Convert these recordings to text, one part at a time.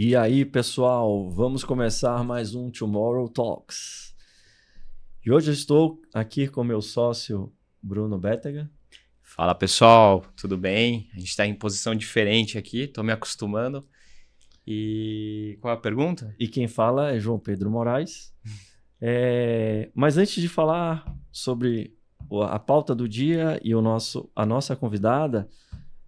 E aí, pessoal, vamos começar mais um Tomorrow Talks. E hoje eu estou aqui com meu sócio Bruno Bétega. Fala, pessoal, tudo bem? A gente está em posição diferente aqui, estou me acostumando. E qual é a pergunta? E quem fala é João Pedro Moraes. Mas antes de falar sobre a pauta do dia e a nossa convidada,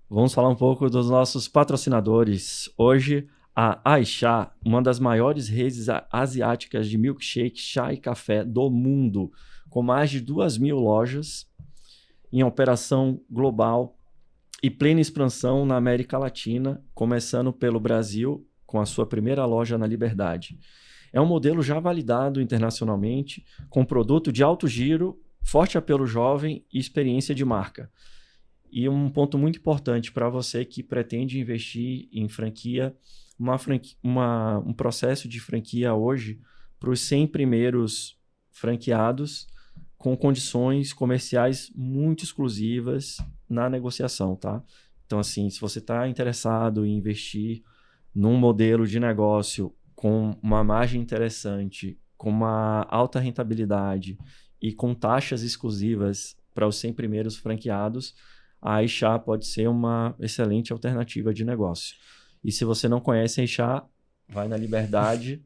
vamos falar um pouco dos nossos patrocinadores. Hoje, a Aicha, uma das maiores redes asiáticas de milkshake, chá e café do mundo, com mais de 2.000 lojas em operação global e plena expansão na América Latina, começando pelo Brasil, com a sua primeira loja na Liberdade. É um modelo já validado internacionalmente, com produto de alto giro, forte apelo jovem e experiência de marca. E um ponto muito importante para você que pretende investir em franquia, um processo de franquia hoje para os 100 primeiros franqueados com condições comerciais muito exclusivas na negociação, tá? Então, assim, se você está interessado em investir num modelo de negócio com uma margem interessante, com uma alta rentabilidade e com taxas exclusivas para os 100 primeiros franqueados, a Aicha pode ser uma excelente alternativa de negócio. E se você não conhece a Aicha, vai na Liberdade.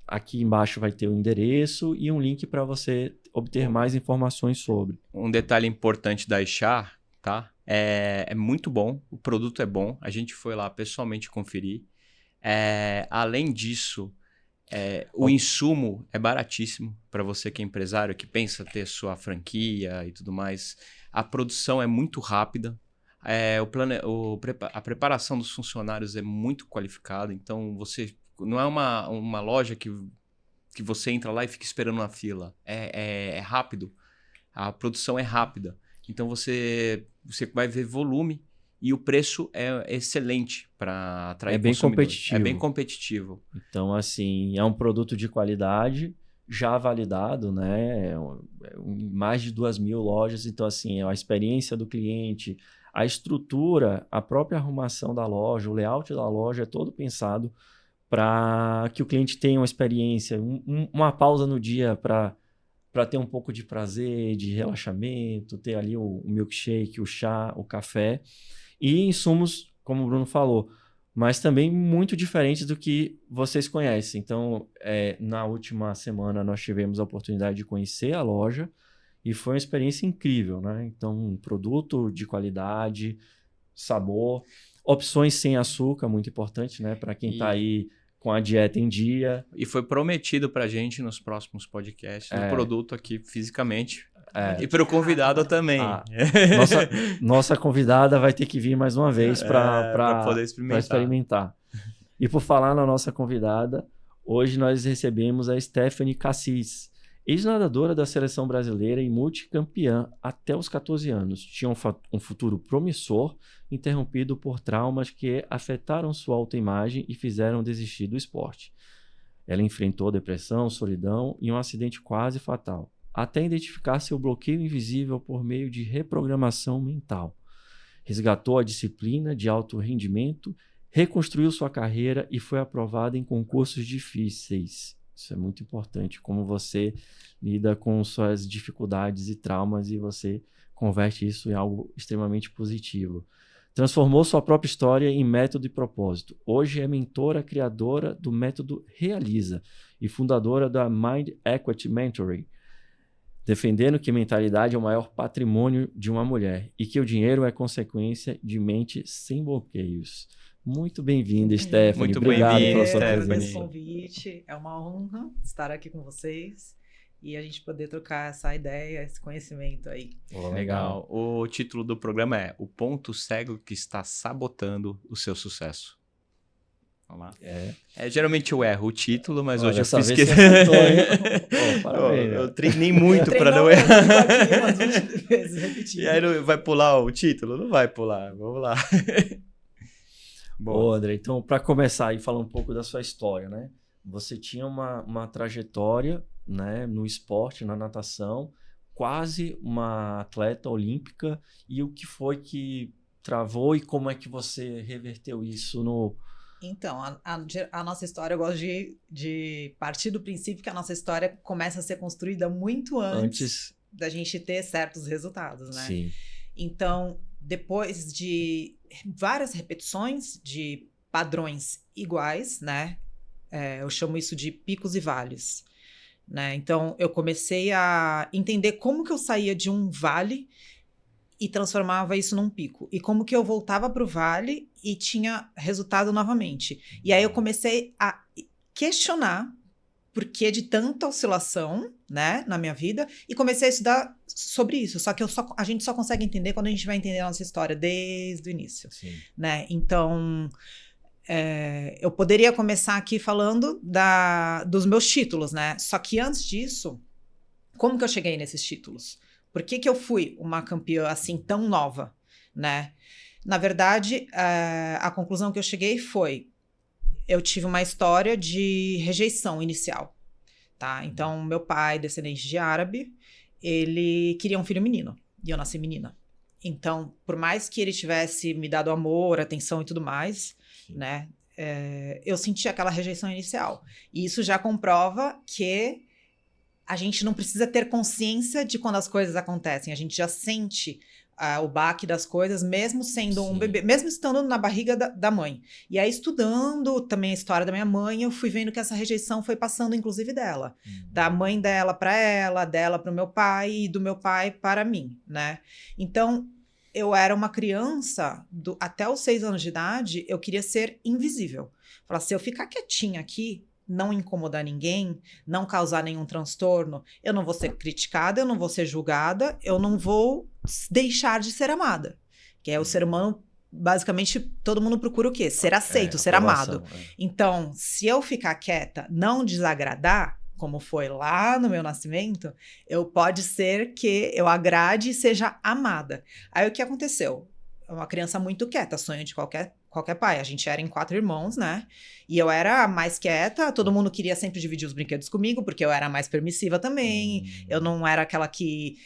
Aqui embaixo vai ter o endereço e um link para você obter mais informações sobre. Um detalhe importante da Aicha, tá? É muito bom, o produto é bom, a gente foi lá pessoalmente conferir. Além disso, o insumo é baratíssimo para você que é empresário, que pensa ter sua franquia e tudo mais. A produção é muito rápida. A preparação dos funcionários é muito qualificada. Então, você não é uma loja que você entra lá e fica esperando na fila. É rápido. A produção é rápida. Então, você vai ver volume e o preço é excelente para atrair consumidores. É bem competitivo. Então, assim, é um produto de qualidade já validado, né? Mais de 2.000 lojas. Então, assim, a experiência do cliente, a estrutura, a própria arrumação da loja, o layout da loja é todo pensado para que o cliente tenha uma experiência, uma pausa no dia para ter um pouco de prazer, de relaxamento, ter ali o milkshake, o chá, o café. E insumos, como o Bruno falou, mas também muito diferentes do que vocês conhecem. Então, na última semana, nós tivemos a oportunidade de conhecer a loja e foi uma experiência incrível, né? Então, um produto de qualidade, sabor, opções sem açúcar, muito importante, né? Para quem está aí com a dieta em dia. E foi prometido para a gente nos próximos podcasts o produto aqui fisicamente. E para o convidado também. Nossa convidada vai ter que vir mais uma vez para poder experimentar. E por falar na nossa convidada, hoje nós recebemos a Stephanie Cassis, ex-nadadora da seleção brasileira e multicampeã até os 14 anos. Tinha um futuro promissor, interrompido por traumas que afetaram sua autoimagem e fizeram desistir do esporte. Ela enfrentou depressão, solidão e um acidente quase fatal, até identificar seu bloqueio invisível por meio de reprogramação mental. Resgatou a disciplina de alto rendimento, reconstruiu sua carreira e foi aprovada em concursos difíceis. Isso é muito importante, como você lida com suas dificuldades e traumas e você converte isso em algo extremamente positivo. Transformou sua própria história em método e propósito. Hoje é mentora criadora do método Realiza e fundadora da Mind Equity Mentoring, defendendo que mentalidade é o maior patrimônio de uma mulher e que o dinheiro é consequência de mente sem bloqueios. Muito bem-vinda, Stephanie. Muito obrigado bem-vinda, pela sua Stephanie. presença. Pelo convite. É uma honra estar aqui com vocês e a gente poder trocar essa ideia, esse conhecimento aí. Legal. O título do programa é O Ponto Cego que está sabotando o seu sucesso. Vamos lá. Geralmente eu erro o título, mas hoje eu fiz que... Parabéns. Eu treinei muito para não errar. E aí vai pular o título? Não vai pular. Vamos lá. Bom, André, então para começar e falar um pouco da sua história, né? Você tinha uma trajetória, né, no esporte, na natação, quase uma atleta olímpica. E o que foi que travou e como é que você reverteu isso Então, a nossa história, eu gosto de partir do princípio que a nossa história começa a ser construída muito antes da gente ter certos resultados, né? Sim. Então, depois de várias repetições de padrões iguais, né? Eu chamo isso de picos e vales, né? Então, eu comecei a entender como que eu saía de um vale e transformava isso num pico. E como que eu voltava para o vale e tinha resultado novamente. E aí eu comecei a questionar por que de tanta oscilação, né, na minha vida, e comecei a estudar sobre isso. Só que a gente só consegue entender quando a gente vai entender a nossa história desde o início. Sim. Né? Então, eu poderia começar aqui falando dos meus títulos, né? Só que antes disso, como que eu cheguei nesses títulos? Por que eu fui uma campeã assim tão nova, né? Na verdade, a conclusão que eu cheguei foi: eu tive uma história de rejeição inicial, tá? Então, meu pai, descendente de árabe, ele queria um filho menino, e eu nasci menina. Então, por mais que ele tivesse me dado amor, atenção e tudo mais, né? Eu senti aquela rejeição inicial. E isso já comprova que a gente não precisa ter consciência de quando as coisas acontecem. A gente já sente o baque das coisas, mesmo sendo um bebê, mesmo estando na barriga da mãe. E aí, estudando também a história da minha mãe, eu fui vendo que essa rejeição foi passando, inclusive, dela. Da mãe dela para ela, dela para o meu pai e do meu pai para mim, né? Então, eu era uma criança, até os 6 anos de idade, eu queria ser invisível. Falar, se eu ficar quietinha aqui, não incomodar ninguém, não causar nenhum transtorno, eu não vou ser criticada, eu não vou ser julgada, eu não vou deixar de ser amada. Que é o ser humano, basicamente, todo mundo procura o quê? Ser aceito, ser amado. Então, se eu ficar quieta, não desagradar, como foi lá no meu nascimento, pode ser que eu agrade e seja amada. Aí o que aconteceu? Uma criança muito quieta, sonho de qualquer pai. A gente era em 4 irmãos, né? E eu era a mais quieta, todo mundo queria sempre dividir os brinquedos comigo, porque eu era a mais permissiva também, eu não era aquela que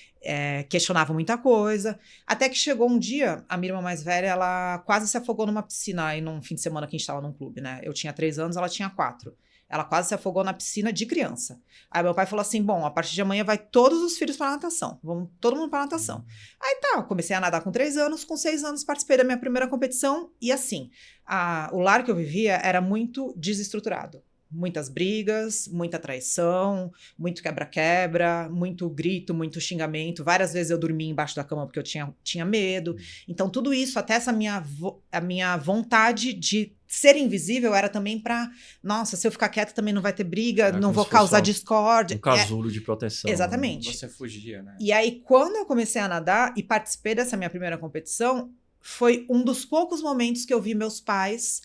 questionava muita coisa. Até que chegou um dia, a minha irmã mais velha, ela quase se afogou numa piscina aí num fim de semana que a gente estava num clube, né? Eu tinha 3 anos, ela tinha 4. Ela quase se afogou na piscina de criança. Aí meu pai falou assim, bom, a partir de amanhã vai todos os filhos para natação. Vamos todo mundo para natação. Aí tá, eu comecei a nadar com 3 anos, com 6 anos participei da minha primeira competição. E assim, o lar que eu vivia era muito desestruturado. Muitas brigas, muita traição, muito quebra-quebra, muito grito, muito xingamento. Várias vezes eu dormia embaixo da cama porque eu tinha medo. Então tudo isso, até a minha vontade de ser invisível era também pra... Nossa, se eu ficar quieta também não vai ter briga, não vou causar discórdia. Um casulo de proteção. Exatamente. Você fugia, né? E aí, quando eu comecei a nadar e participei dessa minha primeira competição, foi um dos poucos momentos que eu vi meus pais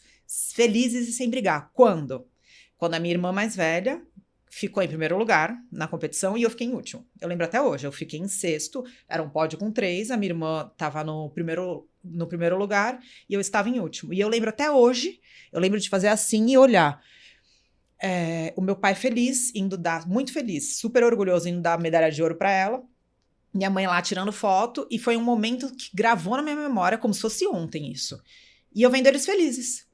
felizes e sem brigar. Quando? Quando a minha irmã mais velha ficou em primeiro lugar na competição e eu fiquei em último. Eu lembro até hoje, eu fiquei em 6º, era um pódio com 3, a minha irmã estava no primeiro lugar e eu estava em último. E eu lembro até hoje, eu lembro de fazer assim e olhar. O meu pai feliz, muito feliz, super orgulhoso, indo dar medalha de ouro para ela. Minha mãe lá tirando foto, e foi um momento que gravou na minha memória como se fosse ontem isso. E eu vendo eles felizes,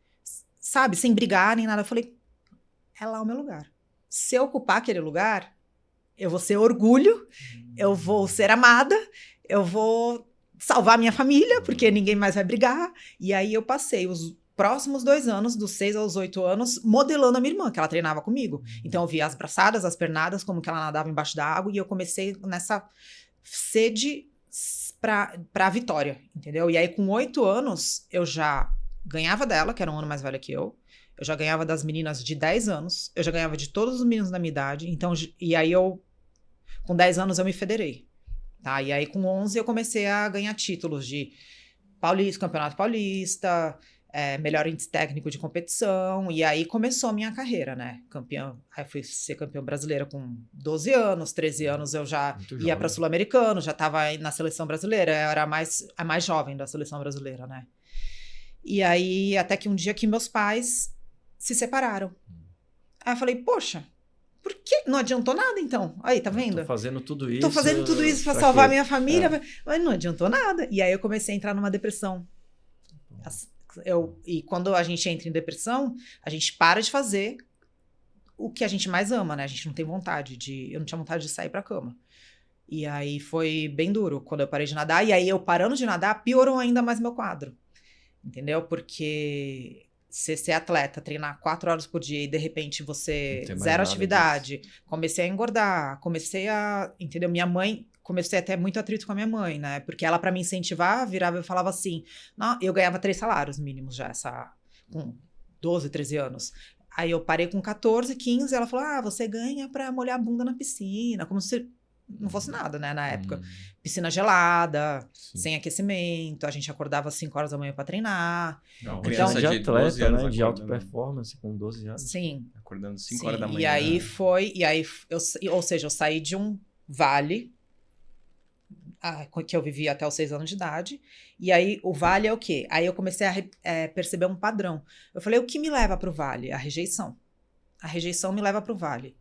sabe, sem brigar nem nada. Eu falei, é lá o meu lugar. Se eu ocupar aquele lugar, eu vou ser orgulho, eu vou ser amada, eu vou salvar minha família, porque ninguém mais vai brigar. E aí eu passei os próximos 2 anos, dos 6 aos 8 anos, modelando a minha irmã, que ela treinava comigo. Então eu via as braçadas, as pernadas, como que ela nadava embaixo da água, e eu comecei nessa sede pra vitória, entendeu? E aí com 8 anos, eu já ganhava dela, que era um ano mais velha que eu já ganhava das meninas de 10 anos, eu já ganhava de todos os meninos da minha idade, então, e aí com 10 anos eu me federei, tá? E aí com 11 eu comecei a ganhar títulos de Campeonato Paulista, melhor índice técnico de competição, e aí começou a minha carreira, né? Aí fui ser campeã brasileira com 12 anos, 13 anos eu já ia para Sul-Americano, já estava na seleção brasileira, eu era a mais jovem da seleção brasileira, né? E aí, até que um dia que meus pais se separaram. Aí eu falei, poxa, por que? Não adiantou nada, então. Aí, tá vendo? Tô fazendo tudo isso. Tô fazendo tudo isso pra salvar minha família, mas não adiantou nada. E aí eu comecei a entrar numa depressão. E quando a gente entra em depressão, a gente para de fazer o que a gente mais ama, né? A gente não tem vontade eu não tinha vontade de sair pra cama. E aí foi bem duro quando eu parei de nadar. E aí eu parando de nadar, piorou ainda mais meu quadro. Entendeu? Porque você ser atleta, treinar 4 horas por dia e de repente você zero atividade. Comecei a engordar, entendeu? Minha mãe, comecei a ter muito atrito com a minha mãe, né? Porque ela, pra me incentivar, virava e falava assim, não, eu ganhava 3 salários mínimos já, com 12, 13 anos. Aí eu parei com 14, 15, ela falou, você ganha pra molhar a bunda na piscina, como se não fosse nada, né, na época. Piscina gelada, sem aquecimento, a gente acordava às 5 horas da manhã pra treinar. Não, Então, de atleta, anos, né, de alta performance com 12 anos. Sim. Acordando 5 horas da manhã. E aí ou seja, eu saí de um vale, que eu vivia até os 6 anos de idade, e aí o vale é o quê? Aí eu comecei a perceber um padrão. Eu falei, o que me leva pro vale? A rejeição. A rejeição me leva pro vale.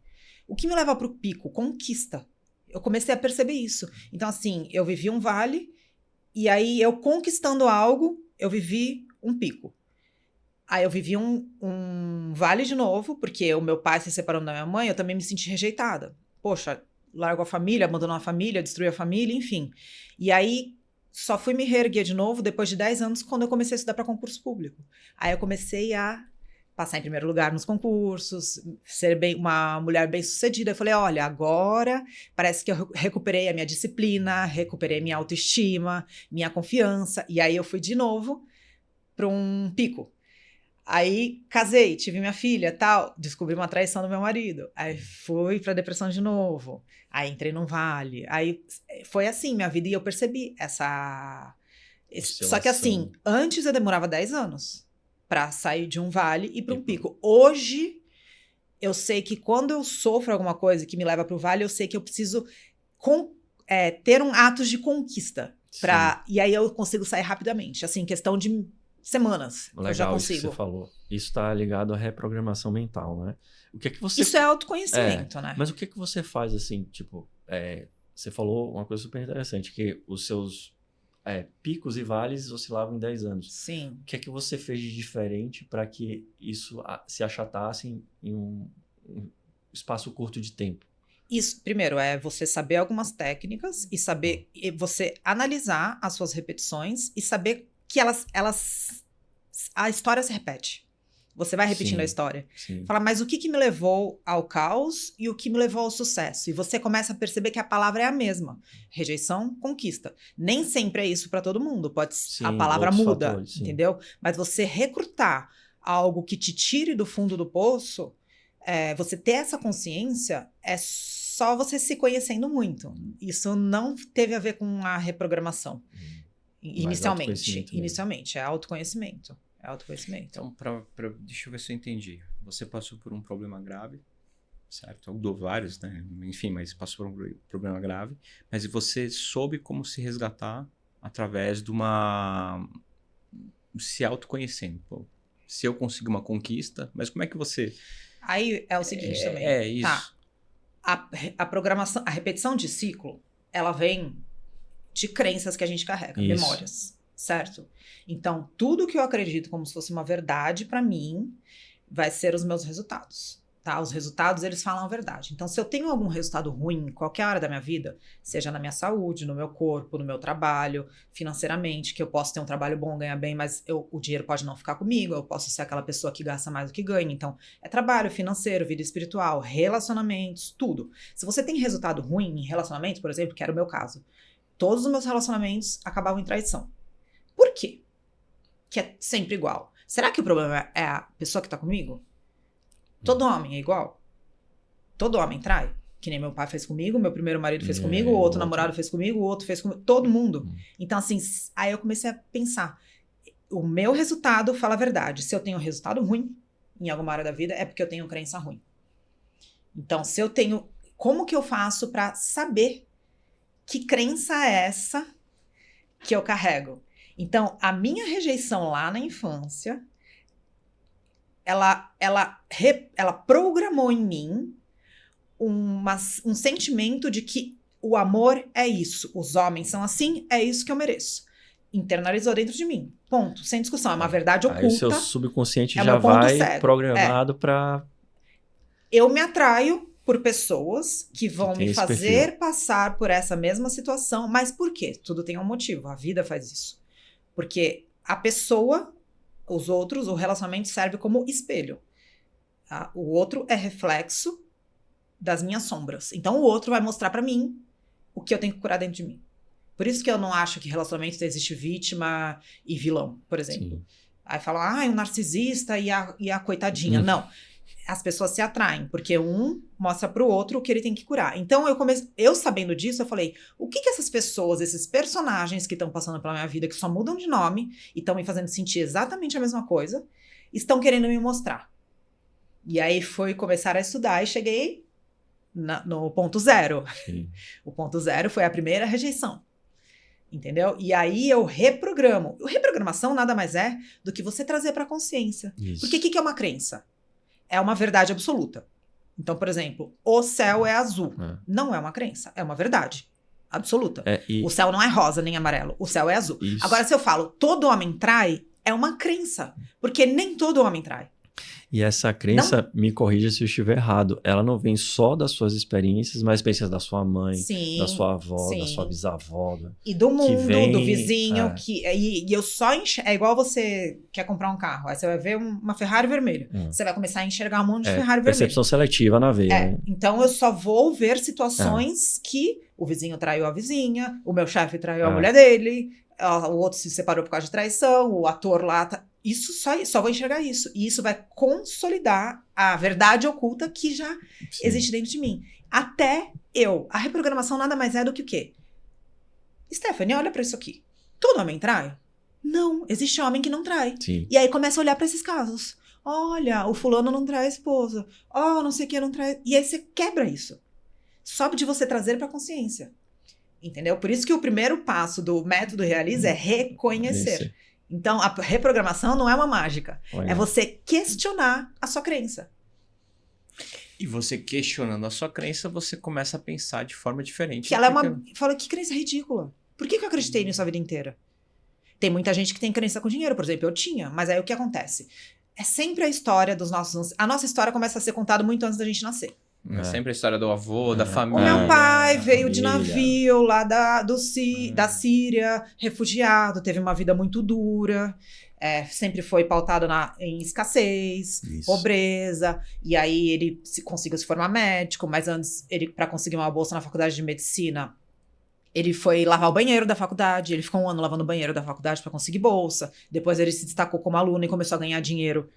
O que me leva pro pico? Conquista. Eu comecei a perceber isso. Então, assim, eu vivi um vale, e aí eu conquistando algo, eu vivi um pico. Aí eu vivi um vale de novo, porque o meu pai se separando da minha mãe, eu também me senti rejeitada. Poxa, largo a família, abandonou a família, destruí a família, enfim. E aí só fui me reerguer de novo depois de 10 anos, quando eu comecei a estudar para concurso público. Aí eu comecei a passar em primeiro lugar nos concursos, ser uma mulher bem-sucedida. Eu falei, olha, agora parece que eu recuperei a minha disciplina, recuperei minha autoestima, minha confiança. E aí eu fui de novo para um pico. Aí casei, tive minha filha, tal, descobri uma traição do meu marido. Aí fui para depressão de novo. Aí entrei num vale. Aí foi assim minha vida e eu percebi Só que assim, antes eu demorava 10 anos para sair de um vale e para um pico. Hoje, eu sei que quando eu sofro alguma coisa que me leva para o vale, eu sei que eu preciso ter atos de conquista. E aí eu consigo sair rapidamente. Assim, questão de semanas, legal, eu já consigo. Isso que você falou. Isso está ligado à reprogramação mental, né? O que é que você... Isso é autoconhecimento, né? Mas o que é que você faz, assim, tipo... você falou uma coisa super interessante, que os seus... picos e vales oscilavam em 10 anos. Sim. O que é que você fez de diferente para que isso se achatasse em um espaço curto de tempo? Isso, primeiro, é você saber algumas técnicas e saber você analisar as suas repetições e saber que a história se repete. Você vai repetindo a história. Sim. Fala, mas o que me levou ao caos e o que me levou ao sucesso? E você começa a perceber que a palavra é a mesma. Rejeição, conquista. Nem sempre é isso para todo mundo. A palavra muda, fatores, entendeu? Mas você recrutar algo que te tire do fundo do poço, você ter essa consciência, é só você se conhecendo muito. Isso não teve a ver com a reprogramação. Inicialmente, é autoconhecimento. É autoconhecimento. Então, deixa eu ver se eu entendi. Você passou por um problema grave, certo? Ou vários, né? Enfim, mas passou por um problema grave. Mas você soube como se resgatar através de se autoconhecendo. Pô, se eu consigo uma conquista, mas como é que você... Aí é o seguinte também. É isso. Tá. A programação, a repetição de ciclo, ela vem de crenças que a gente carrega, memórias, certo? Então, tudo que eu acredito como se fosse uma verdade para mim vai ser os meus resultados, tá? Os resultados, eles falam a verdade. Então, se eu tenho algum resultado ruim em qualquer área da minha vida, seja na minha saúde, no meu corpo, no meu trabalho, financeiramente, que eu posso ter um trabalho bom, ganhar bem, mas o dinheiro pode não ficar comigo, eu posso ser aquela pessoa que gasta mais do que ganha. Então, é trabalho financeiro, vida espiritual, relacionamentos, tudo. Se você tem resultado ruim em relacionamentos, por exemplo, que era o meu caso, todos os meus relacionamentos acabavam em traição. Por quê? Que é sempre igual. Será que o problema é a pessoa que tá comigo? Todo homem é igual? Todo homem trai? Que nem meu pai fez comigo, meu primeiro marido fez comigo, o outro namorado fez comigo, o outro fez comigo, todo mundo. Então, assim, aí eu comecei a pensar, o meu resultado fala a verdade. Se eu tenho resultado ruim em alguma área da vida, é porque eu tenho crença ruim. Então, se eu tenho... Como que eu faço para saber que crença é essa que eu carrego? Então, a minha rejeição lá na infância, ela programou em mim um sentimento de que o amor é isso, os homens são assim, é isso que eu mereço. internalizou dentro de mim. Ponto. Sem discussão. É uma verdade oculta. Aí o seu subconsciente é já meu ponto vai cego. programado para... Eu me atraio por pessoas que vão tem me esse fazer passar por essa mesma situação. Mas por quê? Tudo tem um motivo. A vida faz isso. Porque a pessoa, os outros, o relacionamento serve como espelho. Tá? O outro é reflexo das minhas sombras. Então o outro vai mostrar pra mim o que eu tenho que curar dentro de mim. Por isso que eu não acho que relacionamento existe vítima e vilão, por exemplo. Sim. Aí falam, o narcisista e a coitadinha. Não. As pessoas se atraem, porque um mostra pro outro o que ele tem que curar. Então, eu sabendo disso, eu falei, o que essas pessoas, esses personagens que estão passando pela minha vida, que só mudam de nome e estão me fazendo sentir exatamente a mesma coisa, estão querendo me mostrar? E aí foi começar a estudar e cheguei no ponto zero. Sim. O ponto zero foi a primeira rejeição. Entendeu? E aí eu reprogramo. Reprogramação nada mais é do que você trazer para a consciência. Isso. Porque o que é uma crença? É uma verdade absoluta. Então, por exemplo, o céu é azul. Não é uma crença, é uma verdade absoluta. O céu não é rosa nem amarelo, o céu é azul. Isso. Agora, se eu falo todo homem trai, é uma crença. Porque nem todo homem trai. E essa crença, me corrija se eu estiver errado, ela não vem só das suas experiências, mas experiências da sua mãe, Sim, da sua avó, sim. da sua bisavó. E do mundo, vem, do vizinho. E eu só enxergo. É igual você quer comprar um carro. Aí você vai ver uma Ferrari vermelha. Você vai começar a enxergar um monte de Ferrari vermelha. Percepção seletiva na veia. Né? Então eu só vou ver situações que o vizinho traiu a vizinha, o meu chefe traiu a mulher dele, o outro se separou por causa de traição, o ator lá... Isso só vou enxergar isso. E isso vai consolidar a verdade oculta que já existe dentro de mim. Até eu. A reprogramação nada mais é do que o quê? Stephanie, olha pra isso aqui. Todo homem trai? Não, existe homem que não trai. Sim. E aí começa a olhar pra esses casos. Olha, o fulano não trai a esposa. Não sei o que, não trai... E aí você quebra isso. Sobe de você trazer pra consciência. Entendeu? Por isso que o primeiro passo do método Realiza é reconhecer. Então, a reprogramação não é uma mágica. É você questionar a sua crença. E você questionando a sua crença, você começa a pensar de forma diferente. Que ela fala, que crença ridícula. Por que eu acreditei nisso a vida inteira? Tem muita gente que tem crença com dinheiro, por exemplo. Eu tinha. Mas aí o que acontece? É sempre a história dos nossos... A nossa história começa a ser contada muito antes da gente nascer. É sempre a história do avô, da O família. meu pai veio de navio lá da Síria, refugiado, teve uma vida muito dura, sempre foi pautado em escassez, pobreza, e aí ele conseguiu se formar médico, mas antes, para conseguir uma bolsa na faculdade de medicina, ele foi lavar o banheiro da faculdade, ele ficou 1 ano lavando o banheiro da faculdade para conseguir bolsa, depois ele se destacou como aluno e começou a ganhar dinheiro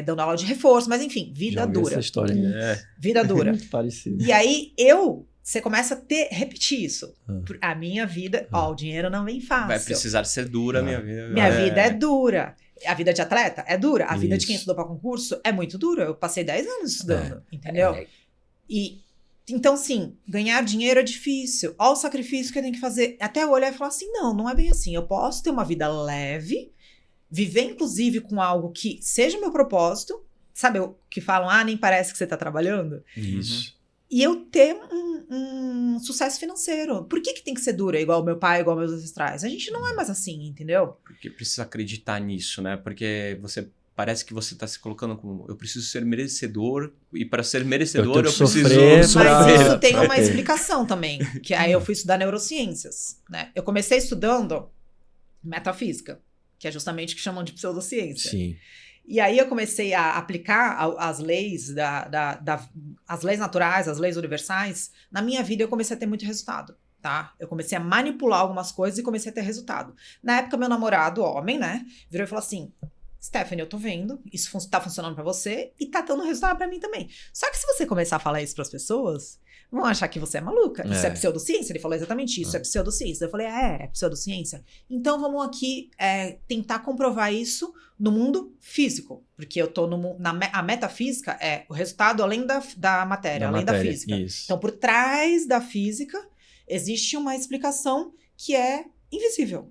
dando aula de reforço, mas enfim, vida dura. Essa história vida dura. Muito parecida. E aí você começa a repetir isso. A minha vida, o dinheiro não vem fácil. Vai precisar ser dura, minha vida. Minha vida é dura. A vida de atleta é dura. A vida de quem estudou para concurso é muito dura. Eu passei 10 anos estudando, entendeu? E então, sim, ganhar dinheiro é difícil. Olha o sacrifício que eu tenho que fazer. Até eu olhar e falar assim, não é bem assim. Eu posso ter uma vida leve, viver, inclusive, com algo que seja meu propósito. Sabe o que falam? Nem parece que você está trabalhando. Isso. E eu ter um sucesso financeiro. Por que tem que ser dura, igual meu pai, igual meus ancestrais? A gente não é mais assim, entendeu? Porque precisa acreditar nisso, né? Porque parece que você está se colocando como eu preciso ser merecedor, e para ser merecedor eu preciso sofrer. Mas isso tem uma explicação também. Que aí eu fui estudar neurociências, né? Eu comecei estudando metafísica, que é justamente o que chamam de pseudociência. Sim. E aí eu comecei a aplicar as leis as leis naturais, as leis universais. Na minha vida eu comecei a ter muito resultado, tá? Eu comecei a manipular algumas coisas e comecei a ter resultado. Na época, meu namorado, homem, né, virou e falou assim, Stephanie, eu tô vendo, isso tá funcionando pra você e tá dando resultado pra mim também. Só que se você começar a falar isso pras pessoas, vão achar que você é maluca. Isso é pseudociência? Ele falou exatamente isso, é pseudociência. Eu falei, é pseudociência? Então vamos aqui tentar comprovar isso no mundo físico. Porque eu tô a metafísica é o resultado além da matéria, além da física. Isso. Então por trás da física existe uma explicação que é invisível.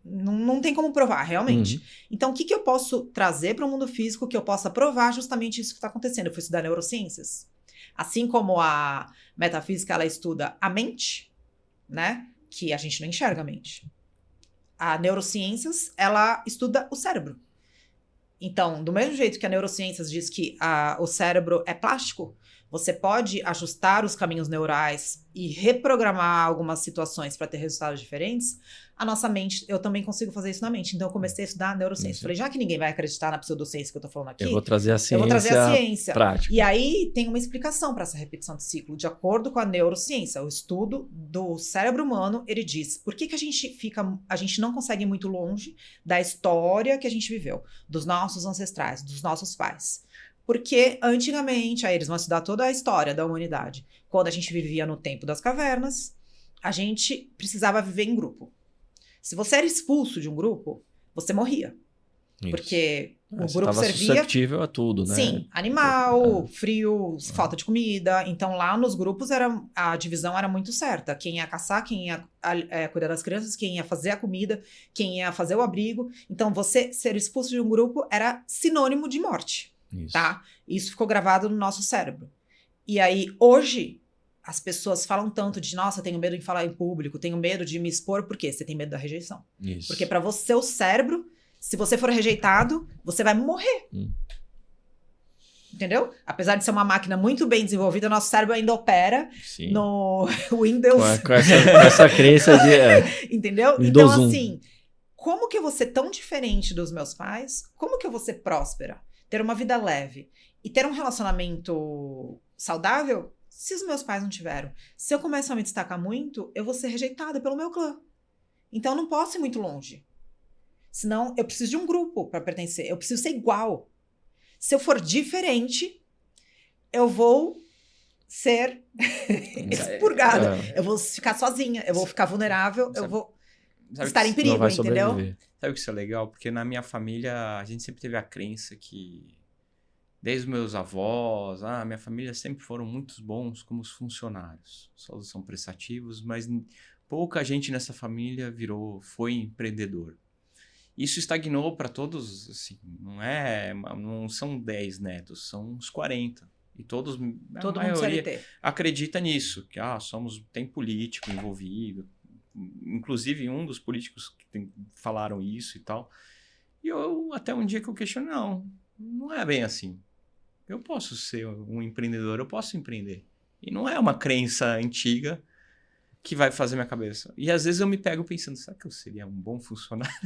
Não tem como provar, realmente. Então o que eu posso trazer para o mundo físico que eu possa provar justamente isso que está acontecendo? Eu fui estudar neurociências. Assim como a metafísica, ela estuda a mente, né? Que a gente não enxerga a mente. A neurociências, ela estuda o cérebro. Então, do mesmo jeito que a neurociências diz que o cérebro é plástico, você pode ajustar os caminhos neurais e reprogramar algumas situações para ter resultados diferentes. A nossa mente, eu também consigo fazer isso na mente. Então, eu comecei a estudar neurociência. Falei, já que ninguém vai acreditar na pseudociência que eu tô falando aqui, eu vou trazer a ciência, eu vou trazer a ciência prática. E aí, tem uma explicação para essa repetição de ciclo. De acordo com a neurociência, o estudo do cérebro humano, ele diz por que a gente não consegue ir muito longe da história que a gente viveu, dos nossos ancestrais, dos nossos pais. Porque antigamente, aí eles vão estudar toda a história da humanidade. Quando a gente vivia no tempo das cavernas, a gente precisava viver em grupo. Se você era expulso de um grupo, você morria. Isso. Porque o Você grupo estava servia... susceptível a tudo, né? Sim, animal, frio, falta de comida. Então lá nos grupos a divisão era muito certa. Quem ia caçar, quem ia cuidar das crianças, quem ia fazer a comida, quem ia fazer o abrigo. Então você ser expulso de um grupo era sinônimo de morte. Isso. Tá? Isso ficou gravado no nosso cérebro. E aí, hoje, as pessoas falam tanto de, nossa, tenho medo de falar em público, tenho medo de me expor, por quê? Você tem medo da rejeição. Isso. Porque para você, o cérebro, se você for rejeitado, você vai morrer. Entendeu? Apesar de ser uma máquina muito bem desenvolvida, nosso cérebro ainda opera Sim. no Windows. Com essa crença de... Entendeu? Windows então, 1. assim, como que eu vou ser tão diferente dos meus pais? Como que eu vou ser próspera? Ter uma vida leve e ter um relacionamento saudável, se os meus pais não tiveram. Se eu começar a me destacar muito, eu vou ser rejeitada pelo meu clã. Então, eu não posso ir muito longe. Senão, eu preciso de um grupo para pertencer. Eu preciso ser igual. Se eu for diferente, eu vou ser expurgada. Eu vou ficar sozinha, eu vou ficar vulnerável, eu vou estar em perigo, entendeu? Sabe o que isso é legal? Porque na minha família, a gente sempre teve a crença que, desde os meus avós, minha família sempre foram muito bons como os funcionários. Todos são prestativos, mas pouca gente nessa família foi empreendedor. Isso estagnou para todos, assim, não são 10 netos, são uns 40. E todo mundo CLT acredita nisso, que tem político envolvido. Inclusive, um dos políticos que falaram isso e tal. E eu, até um dia que eu questiono, não é bem assim. Eu posso ser um empreendedor, eu posso empreender. E não é uma crença antiga que vai fazer minha cabeça. E às vezes eu me pego pensando, será que eu seria um bom funcionário?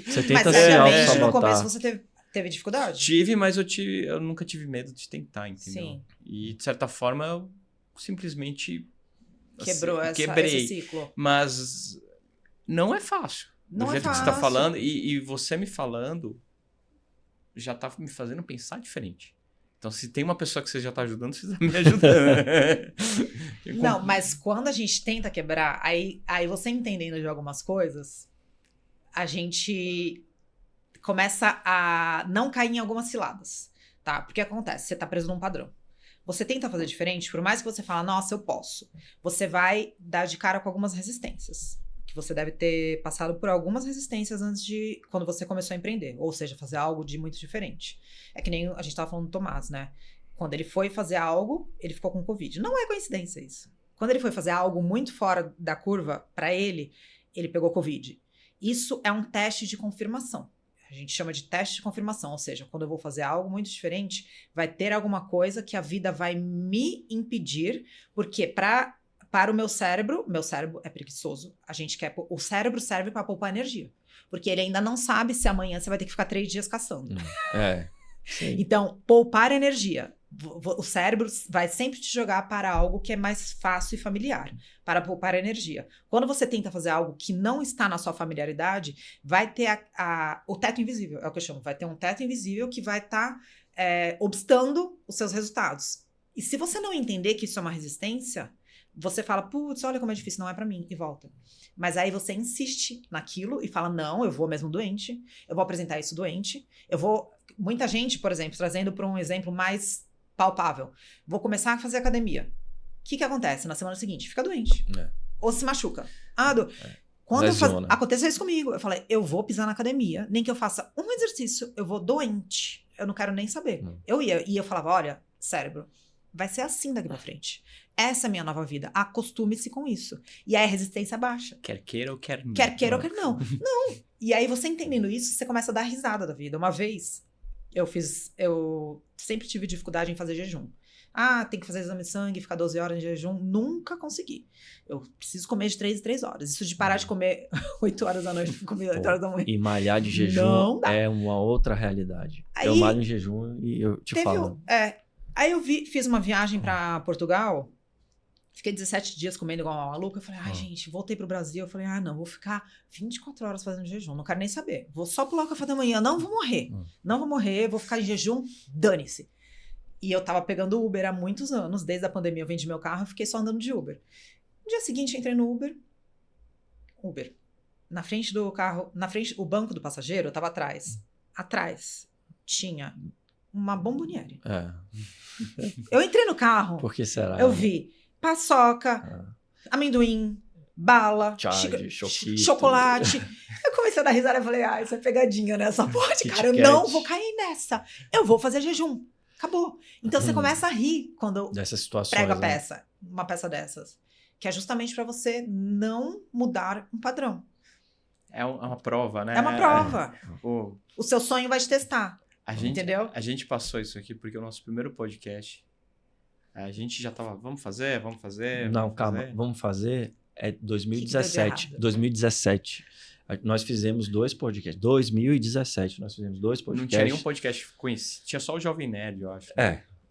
Você tenta mas, se obviamente, no começo você teve dificuldade? Tive, mas eu nunca tive medo de tentar, entendeu? Sim. E, de certa forma, eu simplesmente... Quebrou quebrei, esse ciclo. Mas não é fácil. Não do é jeito fácil. que você está falando, e você me falando já está me fazendo pensar diferente. Então, se tem uma pessoa que você já está ajudando, você está me ajudando. Não, mas quando a gente tenta quebrar, aí você entendendo de algumas coisas, a gente começa a não cair em algumas ciladas, tá? Porque acontece, você está preso num padrão. Você tenta fazer diferente, por mais que você fala, nossa, eu posso. Você vai dar de cara com algumas resistências. Que você deve ter passado por algumas resistências quando você começou a empreender. Ou seja, fazer algo de muito diferente. É que nem a gente estava falando do Tomás, né? Quando ele foi fazer algo, ele ficou com Covid. Não é coincidência isso. Quando ele foi fazer algo muito fora da curva para ele pegou Covid. Isso é um teste de confirmação. A gente chama de teste de confirmação, ou seja, quando eu vou fazer algo muito diferente, vai ter alguma coisa que a vida vai me impedir, porque para o meu cérebro é preguiçoso. O cérebro serve para poupar energia, porque ele ainda não sabe se amanhã você vai ter que ficar 3 dias caçando. Então, poupar energia. O cérebro vai sempre te jogar para algo que é mais fácil e familiar, para poupar energia. Quando você tenta fazer algo que não está na sua familiaridade, vai ter o teto invisível, é o que eu chamo. Vai ter um teto invisível que vai estar obstando os seus resultados. E se você não entender que isso é uma resistência, você fala, putz, olha como é difícil, não é pra mim, e volta. Mas aí você insiste naquilo e fala, não, eu vou mesmo doente, eu vou apresentar isso doente, muita gente, por exemplo, trazendo para um exemplo mais palpável, vou começar a fazer academia. O que acontece? Na semana seguinte, fica doente. Ou se machuca. Quando aconteceu isso comigo, eu falei, eu vou pisar na academia, nem que eu faça um exercício, eu vou doente. Eu não quero nem saber. Eu falava, olha, cérebro, vai ser assim daqui pra frente. Essa é a minha nova vida. Acostume-se com isso. E aí a resistência baixa. Quer queira ou quer não. Quer queira ou quer não. Não. E aí você entendendo isso, você começa a dar risada da vida. Uma vez, eu sempre tive dificuldade em fazer jejum. Tem que fazer exame de sangue, ficar 12 horas em jejum. Nunca consegui. Eu preciso comer de 3 em 3 horas. Isso de parar de comer 8 horas da noite, comer 8 horas da manhã. E malhar de jejum Não dá. é uma outra realidade. Aí, eu malho em jejum e eu te falo. Aí eu fiz uma viagem pra Portugal. Fiquei 17 dias comendo igual uma maluca. Eu falei, gente, voltei pro Brasil. Eu falei, não, vou ficar 24 horas fazendo jejum. Não quero nem saber. Vou só pular o café da manhã. Não vou morrer. Não vou morrer, vou ficar em jejum. Dane-se. E eu tava pegando Uber há muitos anos. Desde a pandemia eu vendi meu carro e fiquei só andando de Uber. No dia seguinte, entrei no Uber. Na frente do carro, o banco do passageiro, eu tava atrás. Atrás tinha uma bomboniere. Eu entrei no carro. Por que será? Eu vi paçoca, amendoim, bala, chocolate. Eu comecei a dar risada e falei, isso é pegadinha, né? Só pode, cara. Eu não vou cair nessa. Eu vou fazer jejum. Acabou. Então você começa a rir quando dessas situações, prega a peça, uma peça dessas. Que é justamente para você não mudar um padrão. É uma prova, né? É uma prova. O seu sonho vai te testar. Entendeu? A gente passou isso aqui porque o nosso primeiro podcast, a gente já tava, vamos fazer. Não, calma, vamos fazer. É 2017. 2017. Nós fizemos 2 podcasts. 2017, nós fizemos 2 podcasts. Não tinha nenhum podcast conhecido. Tinha só o Jovem Nerd, eu acho.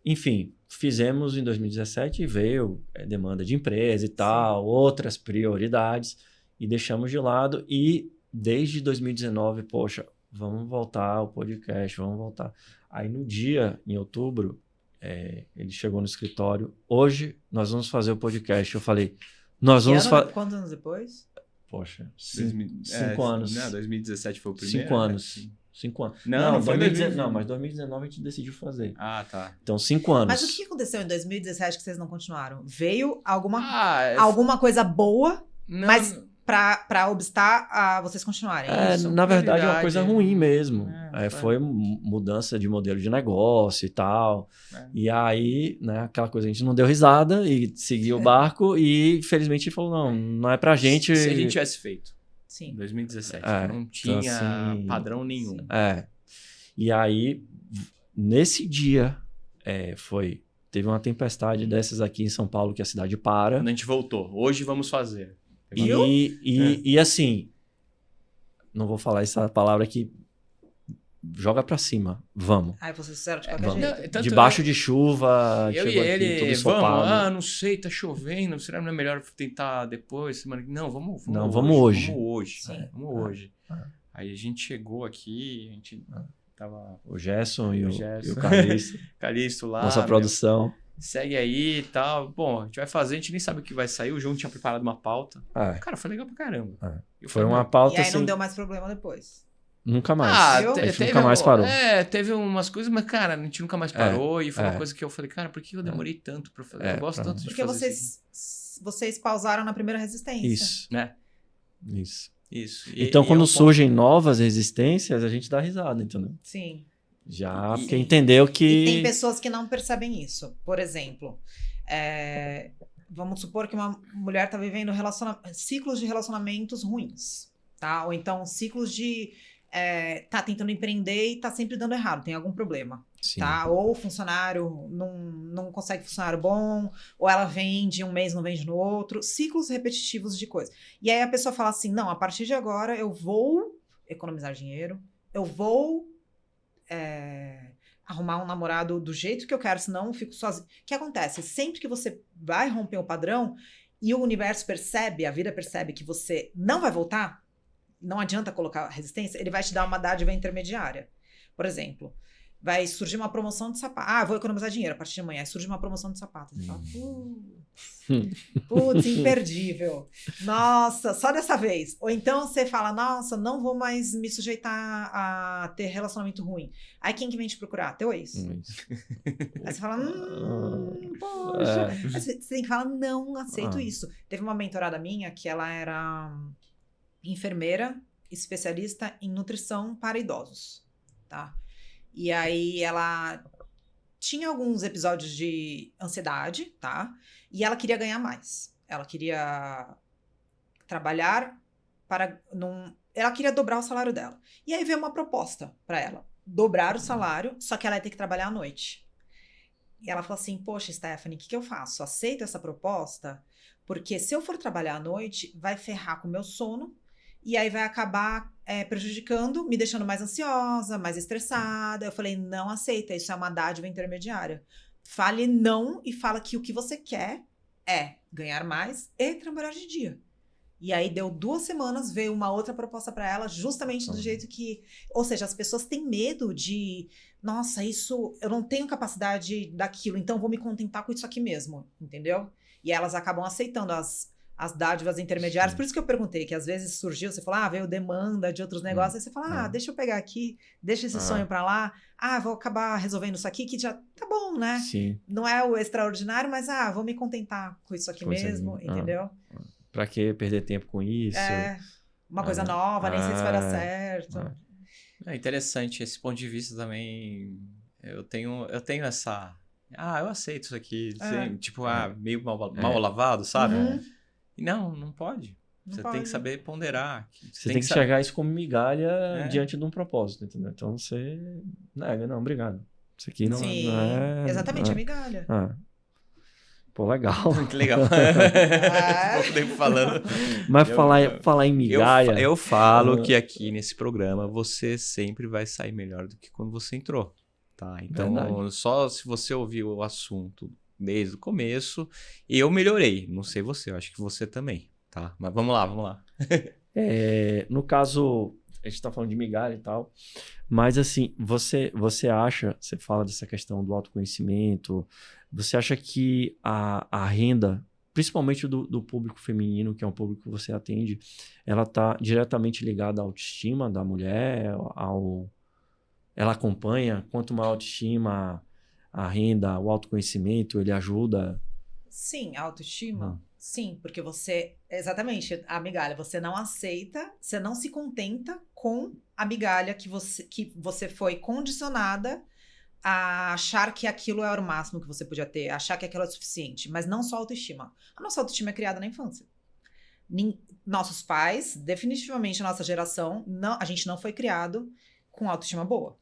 Enfim, fizemos em 2017 e veio demanda de empresa e tal, outras prioridades, e deixamos de lado. E desde 2019, poxa, vamos voltar ao podcast, vamos voltar. Aí no dia, em outubro, ele chegou no escritório. Hoje nós vamos fazer o podcast. Eu falei, nós vamos fazer. Quantos anos depois? Poxa, 5 anos. Não, 2017 foi o primeiro. 5 anos. 5 anos. Não, foi 2019. Não, mas 2019 a gente decidiu fazer. Tá. Então, 5 anos. Mas o que aconteceu em 2017 que vocês não continuaram? Veio alguma coisa boa, mas para obstar a vocês continuarem. Na verdade, é uma coisa ruim mesmo. Foi mudança de modelo de negócio e tal. E aí, né, aquela coisa, a gente não deu risada e seguiu o barco e, infelizmente, falou, não é pra gente... Se a gente tivesse feito. Sim. Em 2017. Não tinha então, assim, padrão nenhum. E aí, nesse dia, teve uma tempestade dessas aqui em São Paulo, que a cidade para. Quando a gente voltou. Hoje vamos fazer. E assim, não vou falar essa palavra aqui, joga pra cima, vamos. Aí vocês fizeram de qualquer jeito. Debaixo de chuva, eu e ele, vamos, não sei, tá chovendo, será que não é melhor tentar depois? Não, vamos hoje. Vamos hoje. Aí a gente chegou aqui, a gente tava... O Gerson e o Calixto. Calixto lá. Nossa produção. Segue aí e tal. Bom, a gente vai fazer, a gente nem sabe o que vai sair. O João tinha preparado uma pauta. Cara, foi legal pra caramba. Foi uma pauta assim... E aí não assim, deu mais problema depois. Nunca mais. A gente nunca mais parou. Teve umas coisas, mas, cara, a gente nunca mais parou. E foi uma coisa que eu falei, cara, por que eu demorei tanto pra fazer? Eu gosto tanto de fazer porque vocês pausaram na primeira resistência. Isso. Né? Isso. Então, quando surgem novas resistências, a gente dá risada, entendeu? Sim. Já porque entendeu que... E tem pessoas que não percebem isso. Por exemplo, vamos supor que uma mulher está vivendo ciclos de relacionamentos ruins, tá? Ou então ciclos de... tá tentando empreender e tá sempre dando errado, tem algum problema, tá? Ou o funcionário não consegue funcionário bom, ou ela vende um mês, não vende no outro. Ciclos repetitivos de coisa. E aí a pessoa fala assim, não, a partir de agora eu vou economizar dinheiro, eu vou... arrumar um namorado do jeito que eu quero, senão eu fico sozinha. O que acontece? Sempre que você vai romper o padrão e o universo percebe, a vida percebe que você não vai voltar, não adianta colocar resistência, ele vai te dar uma dádiva intermediária. Por exemplo, vai surgir uma promoção de sapato. Vou economizar dinheiro a partir de amanhã. Aí surge uma promoção de sapato. Você fala, putz, imperdível. Nossa, só dessa vez. Ou então você fala, nossa, não vou mais me sujeitar a ter relacionamento ruim. Aí quem que vem te procurar? Teu ex. Aí você fala, poxa. Aí você tem que falar, não aceito isso. Teve uma mentorada minha que ela era enfermeira, especialista em nutrição para idosos, tá? E aí ela tinha alguns episódios de ansiedade, tá? E ela queria ganhar mais. Ela queria trabalhar ela queria dobrar o salário dela. E aí veio uma proposta para ela. Dobrar o salário, só que ela ia ter que trabalhar à noite. E ela falou assim, poxa, Stephanie, o que eu faço? Aceito essa proposta? Porque se eu for trabalhar à noite, vai ferrar com o meu sono e aí vai acabar prejudicando, me deixando mais ansiosa, mais estressada. Eu falei, não aceita, isso é uma dádiva intermediária. Fale não e fala que o que você quer é ganhar mais e trabalhar de dia. E aí deu 2 semanas, veio uma outra proposta para ela, justamente do jeito que... Ou seja, as pessoas têm medo de... Nossa, isso... Eu não tenho capacidade daquilo, então vou me contentar com isso aqui mesmo, entendeu? E elas acabam aceitando as dádivas intermediárias. Sim. Por isso que eu perguntei, que às vezes surgiu, você fala, veio demanda de outros negócios, aí você fala, deixa eu pegar aqui, deixa esse sonho pra lá, vou acabar resolvendo isso aqui, que já tá bom, né? Sim. Não é o extraordinário, mas vou me contentar com isso aqui mesmo, entendeu? Pra que perder tempo com isso? Uma coisa nova, nem sei se vai dar certo. É interessante esse ponto de vista também. Eu tenho essa... eu aceito isso aqui. Assim, tipo, meio mal lavado, sabe? E não pode. Você tem que saber ponderar. Você tem que enxergar isso como migalha diante de um propósito, entendeu? Então você nega, não, obrigado. Isso aqui não é... Exatamente, é migalha. Pô, legal. Que legal. Pouco tempo falando. Mas falar em migalha... Eu falo que aqui nesse programa você sempre vai sair melhor do que quando você entrou. Tá? Então, só se você ouvir o assunto desde o começo, eu melhorei. Não sei você, eu acho que você também. Tá? Mas vamos lá. No caso, a gente tá falando de migalha e tal, mas assim, você acha, você fala dessa questão do autoconhecimento, você acha que a renda, principalmente do público feminino, que é um público que você atende, ela tá diretamente ligada à autoestima da mulher, ela acompanha? Quanto maior a autoestima, a renda, o autoconhecimento, ele ajuda? Sim, a autoestima. Sim, porque você... Exatamente, a migalha. Você não aceita, você não se contenta com a migalha que você foi condicionada a achar que aquilo é o máximo que você podia ter, achar que aquilo é suficiente. Mas não só a autoestima. A nossa autoestima é criada na infância. Nossos pais, definitivamente a nossa geração, a gente não foi criado com autoestima boa.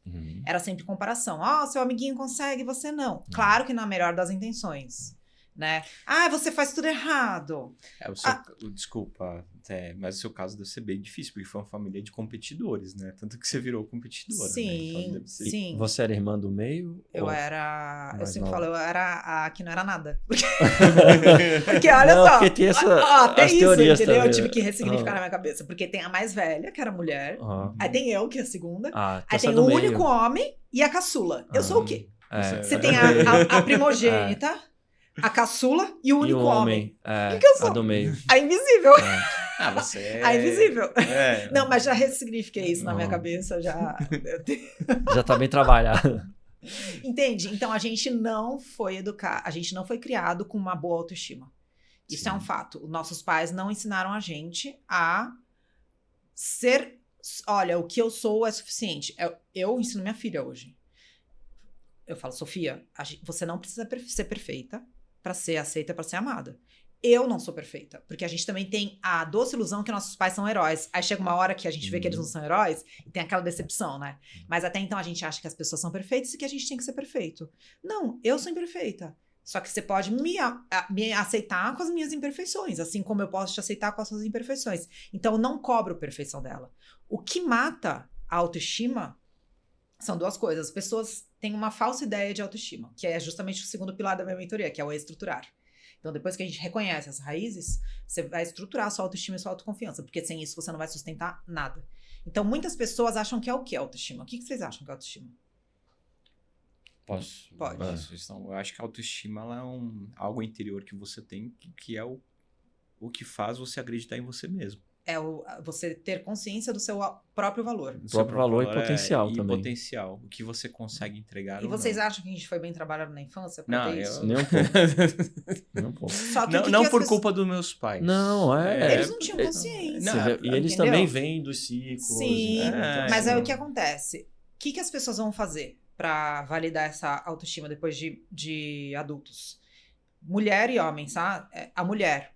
Era sempre comparação. Seu amiguinho consegue, você não. Claro que na melhor das intenções, né? Você faz tudo errado. Desculpa, mas o seu caso deve ser bem difícil, porque foi uma família de competidores, né? Tanto que você virou competidora. Sim, né? Então deve ser... sim. Você era irmã do meio? Eu sempre falo, eu era a que não era nada. Porque Porque olha só. Porque tem até as isso, teorias entendeu? também. Eu tive que ressignificar na minha cabeça. Porque tem a mais velha, que era mulher. Aí tem eu, que é a segunda. Aí tem o único homem e a caçula. Eu sou o quê? Você tem a primogênita, a caçula e o único homem. O que eu sou? A do meio. A invisível. Você é... A invisível. Não, mas já ressignifiquei isso na minha cabeça. Já tá bem trabalhado. Entende? Então a gente não foi a gente não foi criado com uma boa autoestima. Isso é um fato. Os nossos pais não ensinaram a gente a ser... Olha, o que eu sou é suficiente. Eu ensino minha filha hoje. Eu falo, Sofia, você não precisa ser perfeita para ser aceita, para ser amada. Eu não sou perfeita, porque a gente também tem a doce ilusão que nossos pais são heróis. Aí chega uma hora que a gente vê que eles não são heróis e tem aquela decepção, né? Mas até então a gente acha que as pessoas são perfeitas e que a gente tem que ser perfeito. Não, eu sou imperfeita. Só que você pode me aceitar com as minhas imperfeições, assim como eu posso te aceitar com as suas imperfeições. Então eu não cobro a perfeição dela. O que mata a autoestima são 2 coisas. As pessoas têm uma falsa ideia de autoestima, que é justamente o segundo pilar da minha mentoria, que é o estruturar. Então, depois que a gente reconhece as raízes, você vai estruturar a sua autoestima e a sua autoconfiança, porque sem isso você não vai sustentar nada. Então, muitas pessoas acham que é o que é autoestima? O que vocês acham que é autoestima? Posso? Pode. Então, eu acho que a autoestima ela é algo interior que você tem, que é o que faz você acreditar em você mesmo. É você ter consciência do seu próprio valor. O próprio valor e potencial também. E potencial, o que você consegue entregar. E vocês acham que a gente foi bem trabalhado na infância pra ter isso? Nem um pouco. Nem um pouco. Só que não por culpa dos meus pais. Não, eles não tinham consciência. E eles também vêm dos ciclos. Sim, mas aí o que acontece? O que as pessoas vão fazer? para validar essa autoestima depois de adultos. Mulher e homem, sabe? A mulher,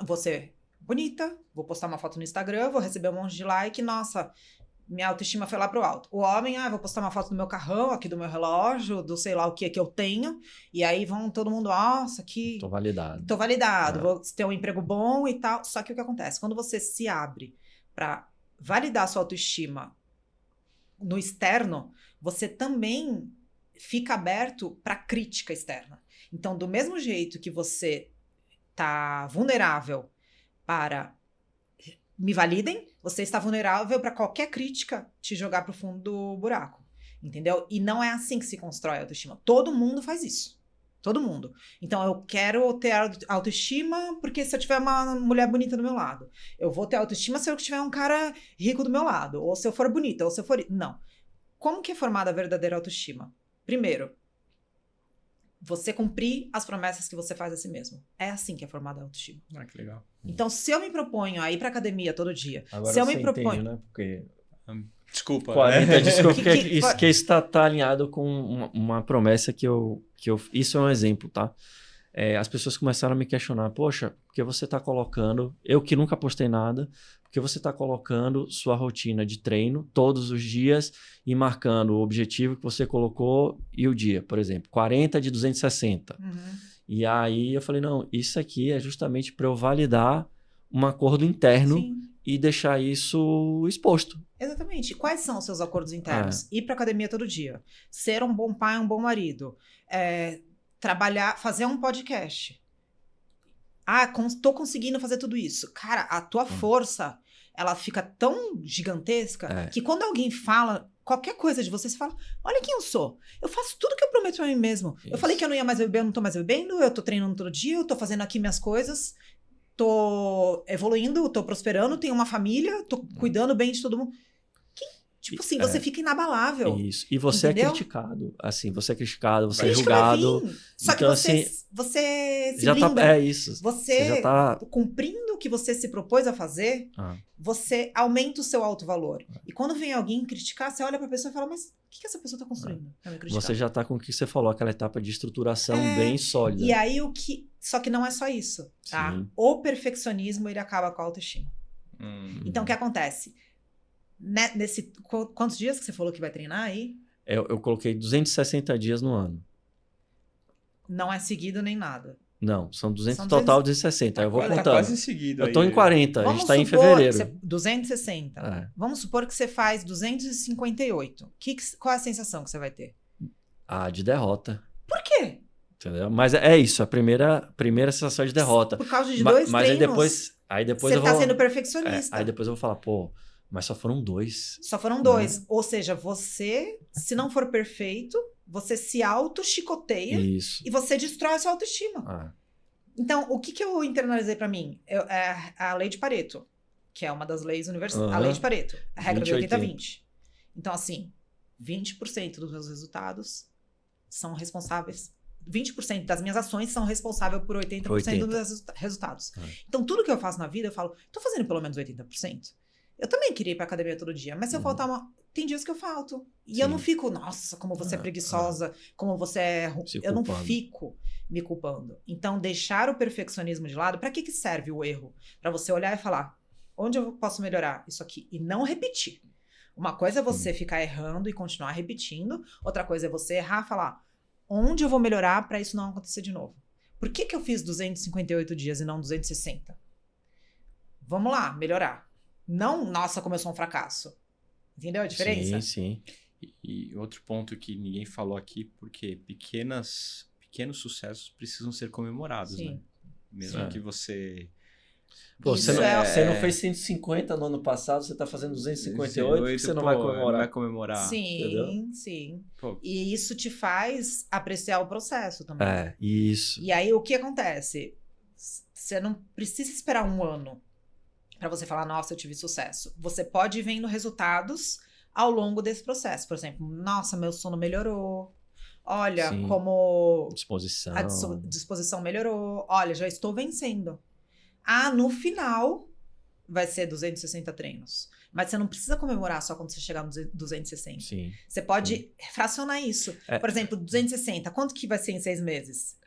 você bonita, vou postar uma foto no Instagram, vou receber um monte de like, nossa, minha autoestima foi lá pro alto. O homem, vou postar uma foto do meu carrão, aqui do meu relógio, do sei lá o que eu tenho, e aí vão todo mundo, nossa, que... Tô validado. Tô validado, vou ter um emprego bom e tal. Só que o que acontece? Quando você se abre para validar sua autoestima no externo, você também fica aberto para crítica externa. Então, do mesmo jeito que você tá vulnerável para me validem, você está vulnerável para qualquer crítica te jogar pro fundo do buraco, entendeu? E não é assim que se constrói a autoestima. Todo mundo faz isso. Todo mundo. Então, eu quero ter autoestima porque se eu tiver uma mulher bonita do meu lado. Eu vou ter autoestima se eu tiver um cara rico do meu lado. Ou se eu for bonita, ou se eu for... Não. Como que é formada a verdadeira autoestima? Primeiro, você cumprir as promessas que você faz a si mesmo. É assim que é formada a autoestima. Ah, que legal. Então, se eu me proponho a ir pra academia todo dia, Agora se eu você me proponho... entende, né? Porque... Desculpa. 40, desculpa, Que- que isso tá alinhado com uma promessa que eu... Isso é um exemplo, tá? As pessoas começaram a me questionar, poxa, porque você tá colocando... Eu que nunca postei nada, porque você tá colocando sua rotina de treino todos os dias e marcando o objetivo que você colocou e o dia, por exemplo, 40 de 260. Uhum. E aí eu falei, não, isso aqui é justamente para eu validar um acordo interno Sim. e deixar isso exposto. Exatamente. Quais são os seus acordos internos? Ir pra academia todo dia. Ser um bom pai, um bom marido. Trabalhar, fazer um podcast. Tô conseguindo fazer tudo isso. Cara, a tua força, ela fica tão gigantesca que quando alguém fala qualquer coisa de você, você fala, olha quem eu sou. Eu faço tudo que eu prometo pra mim mesmo. Isso. Eu falei que eu não ia mais beber, eu não tô mais bebendo, eu tô treinando todo dia, eu tô fazendo aqui minhas coisas, tô evoluindo, tô prosperando, tenho uma família, tô cuidando bem de todo mundo. Tipo assim, você fica inabalável. Isso. E você Entendeu? é criticado. Assim, você é criticado, você é Crítica vai julgado. vir. Só que Então, você, assim, você se já blinda. tá. É isso. Você já tá. cumprindo o que você se propôs a fazer, você aumenta o seu alto valor. E quando vem alguém criticar, você olha pra pessoa e fala, mas o que essa pessoa tá construindo pra me criticar? Você já tá com o que você falou, aquela etapa de estruturação bem sólida. E aí Só que não é só isso, tá? Sim. O perfeccionismo, ele acaba com a autoestima. Então, o que acontece? Quantos dias que você falou que vai treinar aí? Eu coloquei 260 dias no ano. Não é seguido nem nada. Não, são 200 São total 260. Eu vou Tá contando. quase em seguida. Eu tô em 40, a Vamos gente tá em supor fevereiro. que 260. Vamos supor que você faz 258. Qual é a sensação que você vai ter? De derrota. Por quê? Entendeu? Mas é isso, a primeira sensação de derrota. Por causa de dois mas treinos. aí depois você eu tá vou... sendo perfeccionista. Aí depois eu vou falar, pô, mas só foram 2. Só foram 2. Ou seja, você, se não for perfeito, você se auto-chicoteia Isso. e você destrói a sua autoestima. Então, o que eu internalizei pra mim? É a lei de Pareto, que é uma das leis universais. A lei de Pareto, a regra do 80-20. Então, assim, 20% dos meus resultados são responsáveis. 20% das minhas ações são responsáveis por 80% dos meus resultados. Então, tudo que eu faço na vida, eu falo, tô fazendo pelo menos 80%. Eu também queria ir pra academia todo dia, mas se eu faltar tem dias que eu falto. E eu não fico, nossa, como você é preguiçosa, como você é ruim. Eu não fico me culpando. Então, deixar o perfeccionismo de lado, pra que serve o erro? Pra você olhar e falar, onde eu posso melhorar isso aqui? E não repetir. Uma coisa é você ficar errando e continuar repetindo, outra coisa é você errar e falar, onde eu vou melhorar pra isso não acontecer de novo? Por que eu fiz 258 dias e não 260? Vamos lá, melhorar. Não, nossa, como eu sou um fracasso. Entendeu a diferença? Sim. E outro ponto que ninguém falou aqui, porque pequenos sucessos precisam ser comemorados, né? Mesmo que você... Pô, você não fez 150 no ano passado, você tá fazendo 258, porque você não vai comemorar. Não vai comemorar. Sim, entendeu? sim. E isso te faz apreciar o processo também. Isso. E aí, o que acontece? Você não precisa esperar um ano para você falar, nossa, eu tive sucesso. Você pode ir vendo resultados ao longo desse processo. Por exemplo, nossa, meu sono melhorou. Olha, como a disposição melhorou. Olha, já estou vencendo. No final vai ser 260 treinos. Mas você não precisa comemorar só quando você chegar no 260. Sim. Você pode fracionar isso. Por exemplo, 260, quanto que vai ser em 6 meses?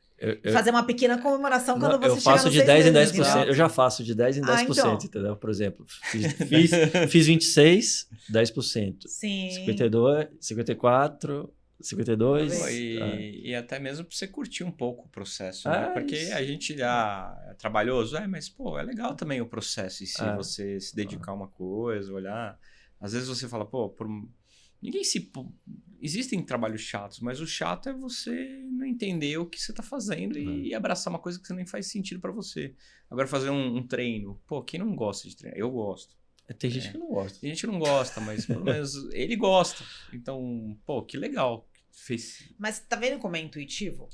Fazer uma pequena comemoração quando você chegar faço nos de 6 10 em meses. 10%. Entendeu? Eu já faço de 10 em 10%, então. entendeu? Por exemplo, fiz 26, 10%. Sim. 52, 54, 52. E até mesmo pra você curtir um pouco o processo, né? Porque isso. a gente já é trabalhoso, mas, pô, é legal também o processo em si, você se dedicar a uma coisa, olhar. Às vezes você fala, pô, existem trabalhos chatos, mas o chato é você não entender o que você tá fazendo e abraçar uma coisa que nem faz sentido pra você. Agora, fazer um treino, pô, quem não gosta de treinar? Eu gosto. Tem gente que não gosta. Tem gente que não gosta, mas pelo menos ele gosta. Então, pô, que legal. Mas tá vendo como é intuitivo?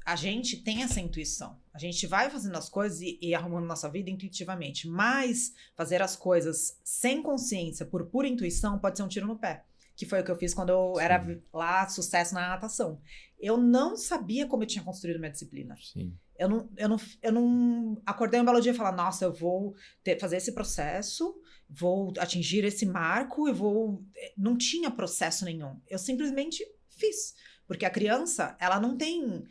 A gente tem essa intuição. A gente vai fazendo as coisas e arrumando nossa vida intuitivamente. Mas fazer as coisas sem consciência, por pura intuição, pode ser um tiro no pé. Que foi o que eu fiz quando eu era lá, sucesso na natação. Eu não sabia como eu tinha construído minha disciplina. Sim. Eu não acordei um belo dia e falar, nossa, eu vou fazer esse processo, vou atingir esse marco, não tinha processo nenhum. Eu simplesmente fiz. Porque a criança, ela não tem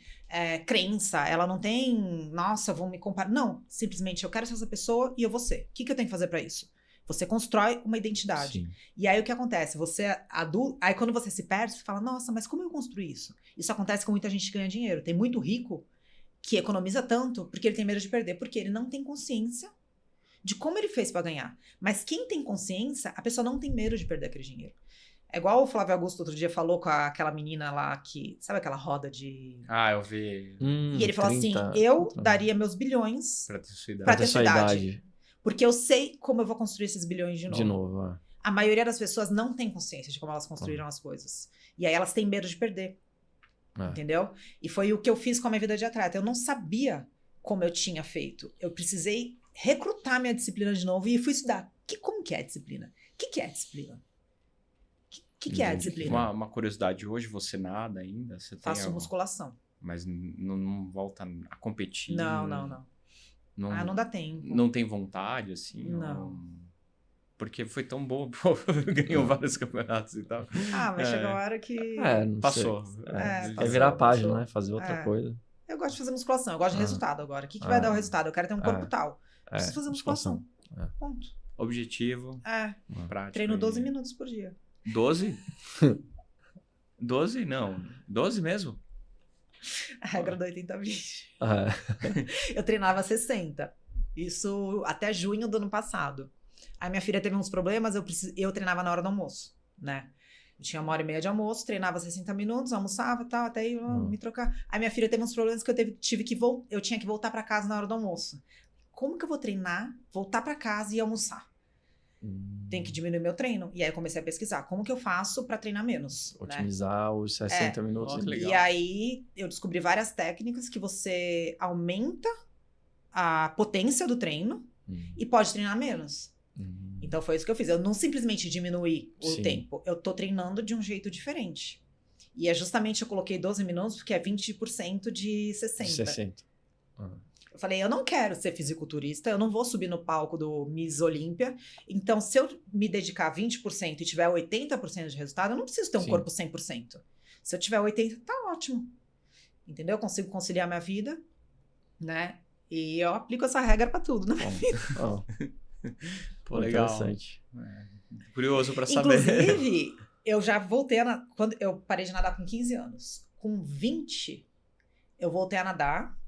crença, ela não tem, nossa, vão me comparar. Não, simplesmente eu quero ser essa pessoa e eu vou ser. O que eu tenho que fazer para isso? Você constrói uma identidade. Sim. E aí o que acontece? Você é adulto, aí quando você se perde, você fala, nossa, mas como eu construí isso? Isso acontece com muita gente que ganha dinheiro. Tem muito rico que economiza tanto porque ele tem medo de perder, porque ele não tem consciência de como ele fez para ganhar. Mas quem tem consciência, a pessoa não tem medo de perder aquele dinheiro. É igual o Flávio Augusto outro dia falou com aquela menina lá que... Sabe aquela roda de... eu vi. E ele falou 30, assim, eu daria meus bilhões pra ter sua idade. Porque eu sei como eu vou construir esses bilhões de novo. A maioria das pessoas não tem consciência de como elas construíram as coisas. E aí elas têm medo de perder. Entendeu? E foi o que eu fiz com a minha vida de atleta. Eu não sabia como eu tinha feito. Eu precisei recrutar minha disciplina de novo e fui estudar. Como que é a disciplina? O que é a disciplina? O que é a disciplina? Uma curiosidade, hoje você nada ainda? Faço musculação. Mas não volta a competir? Não. Não dá tempo. Não tem vontade, assim? Não. Porque foi tão bom, pô, ganhou vários campeonatos e tal. Mas chegou a hora que... Não passou. Vai virar a página, né? Fazer outra coisa. Eu gosto de fazer musculação, eu gosto de resultado agora. O que vai dar o resultado? Eu quero ter um corpo tal. Preciso fazer musculação. Ponto. Objetivo. Prática. Treino 12 minutos por dia. 12? 12? Não. 12 mesmo? A regra do 80-20. Eu treinava 60. Isso até junho do ano passado. Aí minha filha teve uns problemas, eu treinava na hora do almoço, né? Eu tinha 1h30 de almoço, treinava 60 minutos, almoçava e tal, até aí me trocar. Aí minha filha teve uns problemas que eu tinha que voltar pra casa na hora do almoço. Como que eu vou treinar, voltar pra casa e almoçar? Tem que diminuir meu treino. E aí eu comecei a pesquisar. Como que eu faço pra treinar menos? Otimizar os 60 minutos. E aí eu descobri várias técnicas que você aumenta a potência do treino e pode treinar menos. Então foi isso que eu fiz. Eu não simplesmente diminuí o tempo. Eu tô treinando de um jeito diferente. E é justamente eu coloquei 12 minutos porque é 20% de 60. Eu falei, eu não quero ser fisiculturista, eu não vou subir no palco do Miss Olímpia. Então, se eu me dedicar 20% e tiver 80% de resultado, eu não preciso ter um corpo 100%. Se eu tiver 80%, tá ótimo. Entendeu? Eu consigo conciliar minha vida, né? E eu aplico essa regra pra tudo na minha vida. Pô, legal. Interessante. Curioso pra saber. Inclusive, eu já voltei a quando eu parei de nadar com 15 anos. Com 20, eu voltei a nadar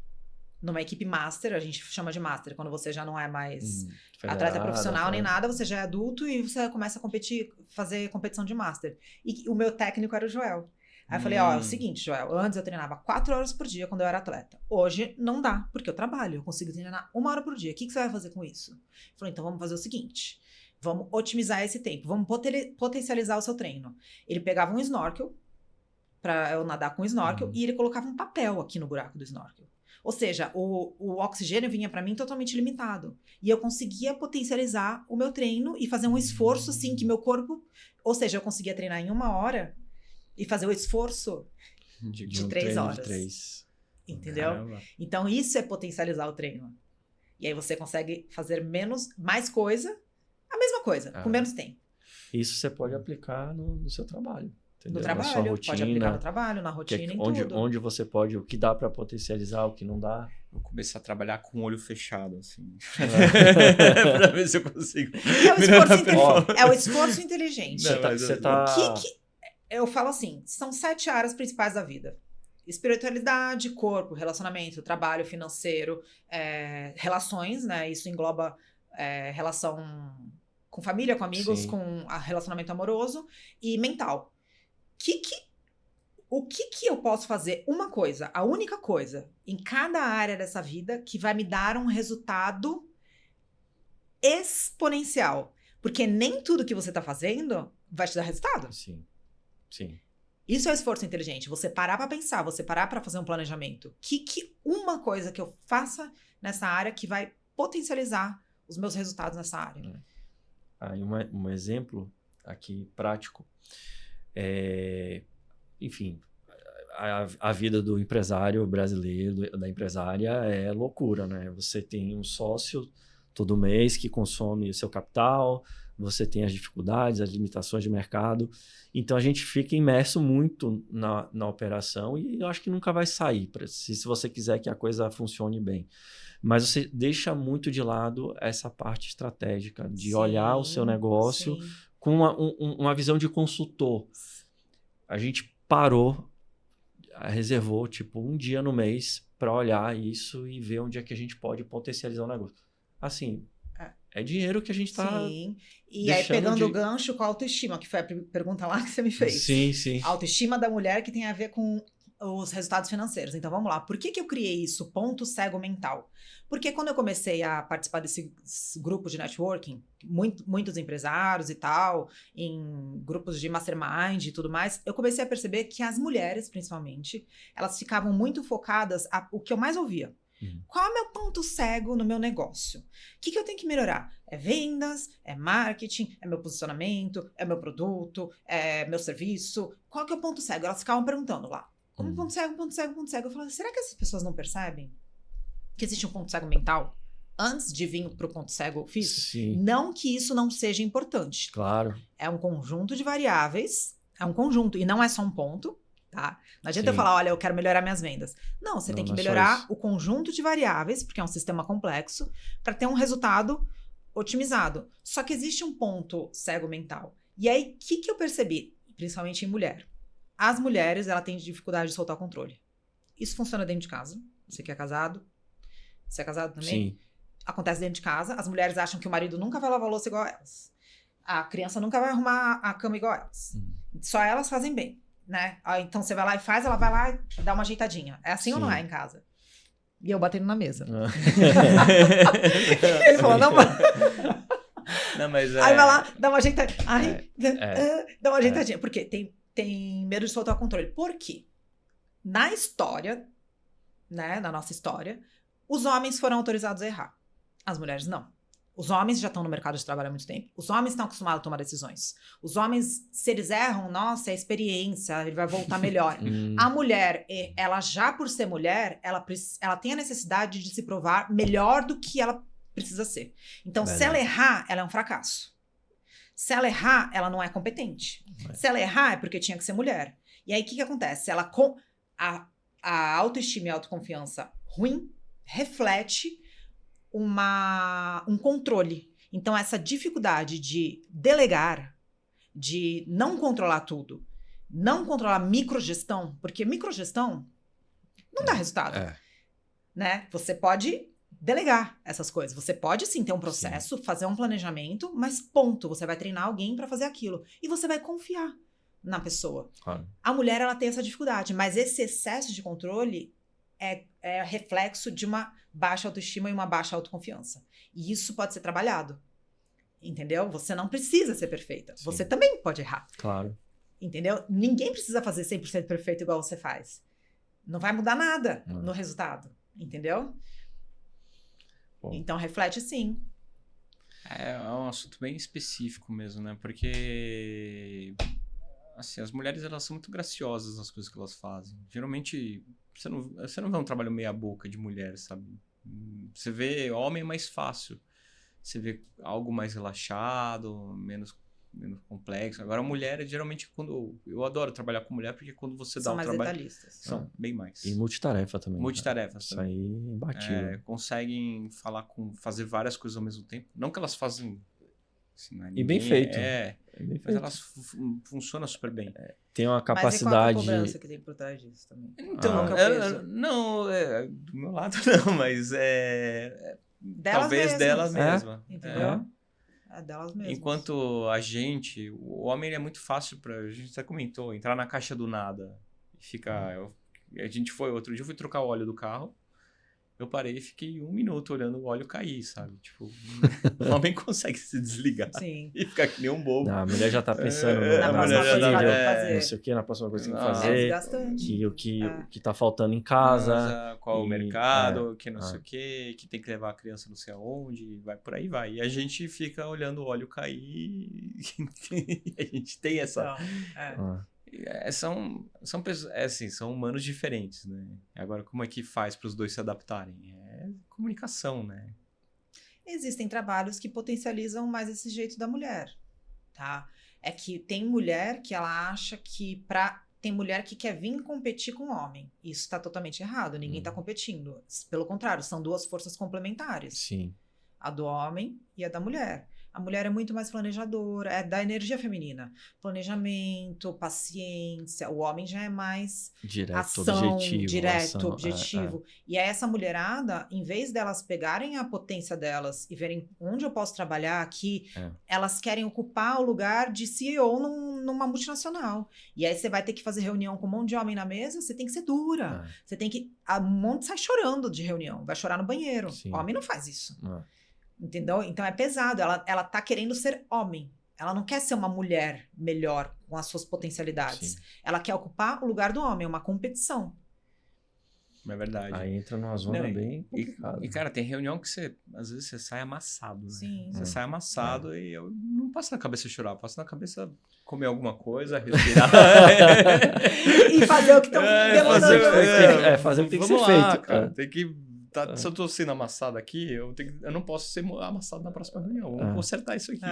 numa equipe master, a gente chama de master, quando você já não é mais atleta profissional nem nada, você já é adulto e você começa a competir, fazer competição de master. E o meu técnico era o Joel. Aí eu falei, é o seguinte, Joel, antes eu treinava 4 horas por dia quando eu era atleta. Hoje não dá, porque eu trabalho, eu consigo treinar 1 hora por dia. O que você vai fazer com isso? Eu falei, então vamos fazer o seguinte, vamos otimizar esse tempo, vamos potencializar o seu treino. Ele pegava um snorkel, pra eu nadar com snorkel, e ele colocava um papel aqui no buraco do snorkel. Ou seja, o oxigênio vinha para mim totalmente limitado. E eu conseguia potencializar o meu treino e fazer um esforço, assim, que meu corpo... Ou seja, eu conseguia treinar em 1 hora e fazer o esforço de 3 horas. De 3. Entendeu? Caramba. Então, isso é potencializar o treino. E aí você consegue fazer mais coisa A mesma coisa, com menos tempo. Isso você pode aplicar no seu trabalho. Entendeu? No trabalho, na sua rotina, pode aplicar no trabalho, na rotina, em tudo. Onde você pode, o que dá para potencializar, o que não dá. Vou começar a trabalhar com o olho fechado, assim. Pra ver se eu consigo. É o esforço inteligente. Você tá... Eu falo assim, são 7 áreas principais da vida. Espiritualidade, corpo, relacionamento, trabalho, financeiro, relações, né? Isso engloba relação com família, com amigos, Sim. com relacionamento amoroso e mental. O que eu posso fazer? Uma coisa, a única coisa, em cada área dessa vida que vai me dar um resultado exponencial. Porque nem tudo que você tá fazendo vai te dar resultado. Sim, sim. Isso é o esforço inteligente. Você parar pra pensar, você parar pra fazer um planejamento. Uma coisa que eu faça nessa área que vai potencializar os meus resultados nessa área. Aí um exemplo aqui prático. Enfim, a vida do empresário brasileiro, da empresária é loucura, né? Você tem um sócio todo mês que consome o seu capital, você tem as dificuldades, as limitações de mercado. Então, a gente fica imerso muito na operação e eu acho que nunca vai sair, se você quiser que a coisa funcione bem. Mas você deixa muito de lado essa parte estratégica, de olhar o seu negócio com uma visão de consultor. A gente reservou tipo um dia no mês para olhar isso e ver onde é que a gente pode potencializar o negócio. Assim, é dinheiro que a gente está... Sim, e aí pegando o gancho com a autoestima, que foi a pergunta lá que você me fez. Sim, sim. A autoestima da mulher que tem a ver com os resultados financeiros. Então vamos lá, por que eu criei isso? Ponto cego mental. Porque quando eu comecei a participar desse grupo de networking, muitos empresários e tal, em grupos de mastermind e tudo mais, eu comecei a perceber que as mulheres, principalmente, elas ficavam muito focadas, o que eu mais ouvia. Qual é o meu ponto cego no meu negócio? O que eu tenho que melhorar? É vendas? É marketing? É meu posicionamento? É meu produto? É meu serviço? Qual que é o ponto cego? Elas ficavam perguntando lá. Ponto cego, ponto cego, ponto cego. Eu falava, será que essas pessoas não percebem que existe um ponto cego mental antes de vir para o ponto cego físico? Sim. Não que isso não seja importante. Claro. É um conjunto de variáveis, é um conjunto, e não é só um ponto, tá? Não adianta eu falar, olha, eu quero melhorar minhas vendas. Não, você tem que melhorar o conjunto de variáveis, porque é um sistema complexo, para ter um resultado otimizado. Só que existe um ponto cego mental. E aí, o que eu percebi, principalmente em mulher? As mulheres, ela tem dificuldade de soltar o controle. Isso funciona dentro de casa. Você que é casado? Você é casado também? Sim. Acontece dentro de casa. As mulheres acham que o marido nunca vai lavar a louça igual a elas. A criança nunca vai arrumar a cama igual a elas. Só elas fazem bem, né? Então você vai lá e faz, ela vai lá e dá uma ajeitadinha. É assim ou não é em casa? E eu batendo na mesa. Ele falou, não, não, mas Aí vai lá, dá uma ajeitadinha. Dá uma ajeitadinha. Porque tem medo de soltar o controle. Por quê? Na história, né, na nossa história, os homens foram autorizados a errar. As mulheres não. Os homens já estão no mercado de trabalho há muito tempo. Os homens estão acostumados a tomar decisões. Os homens, se eles erram, nossa, é experiência, ele vai voltar melhor. A mulher, ela já por ser mulher, ela tem a necessidade de se provar melhor do que ela precisa ser. Então, se ela errar, ela é um fracasso. Se ela errar, ela não é competente. Se ela errar, é porque tinha que ser mulher. E aí, o que acontece? A autoestima e a autoconfiança ruim reflete um controle. Então, essa dificuldade de delegar, de não controlar tudo, não controlar microgestão, porque microgestão não dá resultado. Né? Você pode delegar essas coisas. Você pode sim ter um processo, fazer um planejamento, mas ponto, você vai treinar alguém para fazer aquilo. E você vai confiar na pessoa. Claro. A mulher, ela tem essa dificuldade, mas esse excesso de controle é reflexo de uma baixa autoestima e uma baixa autoconfiança. E isso pode ser trabalhado. Entendeu? Você não precisa ser perfeita. Sim. Você também pode errar. Claro. Entendeu? Ninguém precisa fazer 100% perfeito igual você faz. Não vai mudar nada no resultado. Entendeu? Bom. Então, reflete sim. É um assunto bem específico mesmo, né? Porque assim, as mulheres, elas são muito graciosas nas coisas que elas fazem. Geralmente, você não vê um trabalho meia boca de mulher, sabe? Você vê homem é mais fácil. você vê algo mais relaxado, menos complexo. Agora, a mulher, geralmente, eu adoro trabalhar com mulher, porque quando você dá São o mais trabalho... detalhistas. São bem mais. E multitarefa também. Multitarefas Isso também. aí é imbatível. Conseguem fazer várias coisas ao mesmo tempo. Não que elas fazem... Assim, não é E bem feito. É bem mas feito. elas funcionam super bem. Tem uma Mas e qual a capacidade... cobrança que tem por trás disso também? Então, Qual que é o peso? não, do meu lado não, mas Delas talvez mesmas. delas mesmas. Entendeu? É delas mesmas. Enquanto a gente, o homem ele é muito fácil a gente até comentou, entrar na caixa do nada e ficar... Outro dia eu fui trocar o óleo do carro, eu parei e fiquei 1 minuto olhando o óleo cair, sabe? Tipo, o homem consegue se desligar Sim. e ficar que nem um bobo. Não, a mulher já tá pensando Na próxima coisa que ela tem que fazer. não sei o que, na próxima coisa que tem que É fazer. desgastante. O que tá faltando em casa. Qual o e- mercado, que não sei o que tem que levar a criança não sei aonde, vai por aí vai. E a gente fica olhando o óleo cair e a gente tem essa... Então, São humanos diferentes, né? Agora, como é que faz para os dois se adaptarem? É comunicação, né? Existem trabalhos que potencializam mais esse jeito da mulher, tá? É que tem mulher que ela acha que tem mulher que quer vir competir com o homem. Isso está totalmente errado, ninguém está competindo. Pelo contrário, são duas forças complementares. Sim. A do homem e a da mulher. A mulher é muito mais planejadora, é da energia feminina. Planejamento, paciência. O homem já é mais ação, objetivo. E aí essa mulherada, em vez delas pegarem a potência delas e verem onde eu posso trabalhar aqui, elas querem ocupar o lugar de CEO numa multinacional. E aí você vai ter que fazer reunião com um monte de homem na mesa, você tem que ser dura. Você tem que... Um monte sai chorando de reunião, vai chorar no banheiro. Sim. Homem não faz isso. Entendeu? Então é pesado. Ela tá querendo ser homem. Ela não quer ser uma mulher melhor com as suas potencialidades. Sim. Ela quer ocupar o lugar do homem, uma competição. É verdade. Aí entra numa zona bem complicada. E, cara, tem reunião que às vezes você sai amassado, né? Sim. Você sai amassado e eu não passo na cabeça chorar, passo na cabeça comer alguma coisa, respirar. E fazer o que estão demandando. Fazer o que tem que Vamos ser lá, feito. cara. Tem que... Se eu tô sendo amassado aqui, eu não posso ser amassado na próxima reunião. Vamos consertar isso aqui.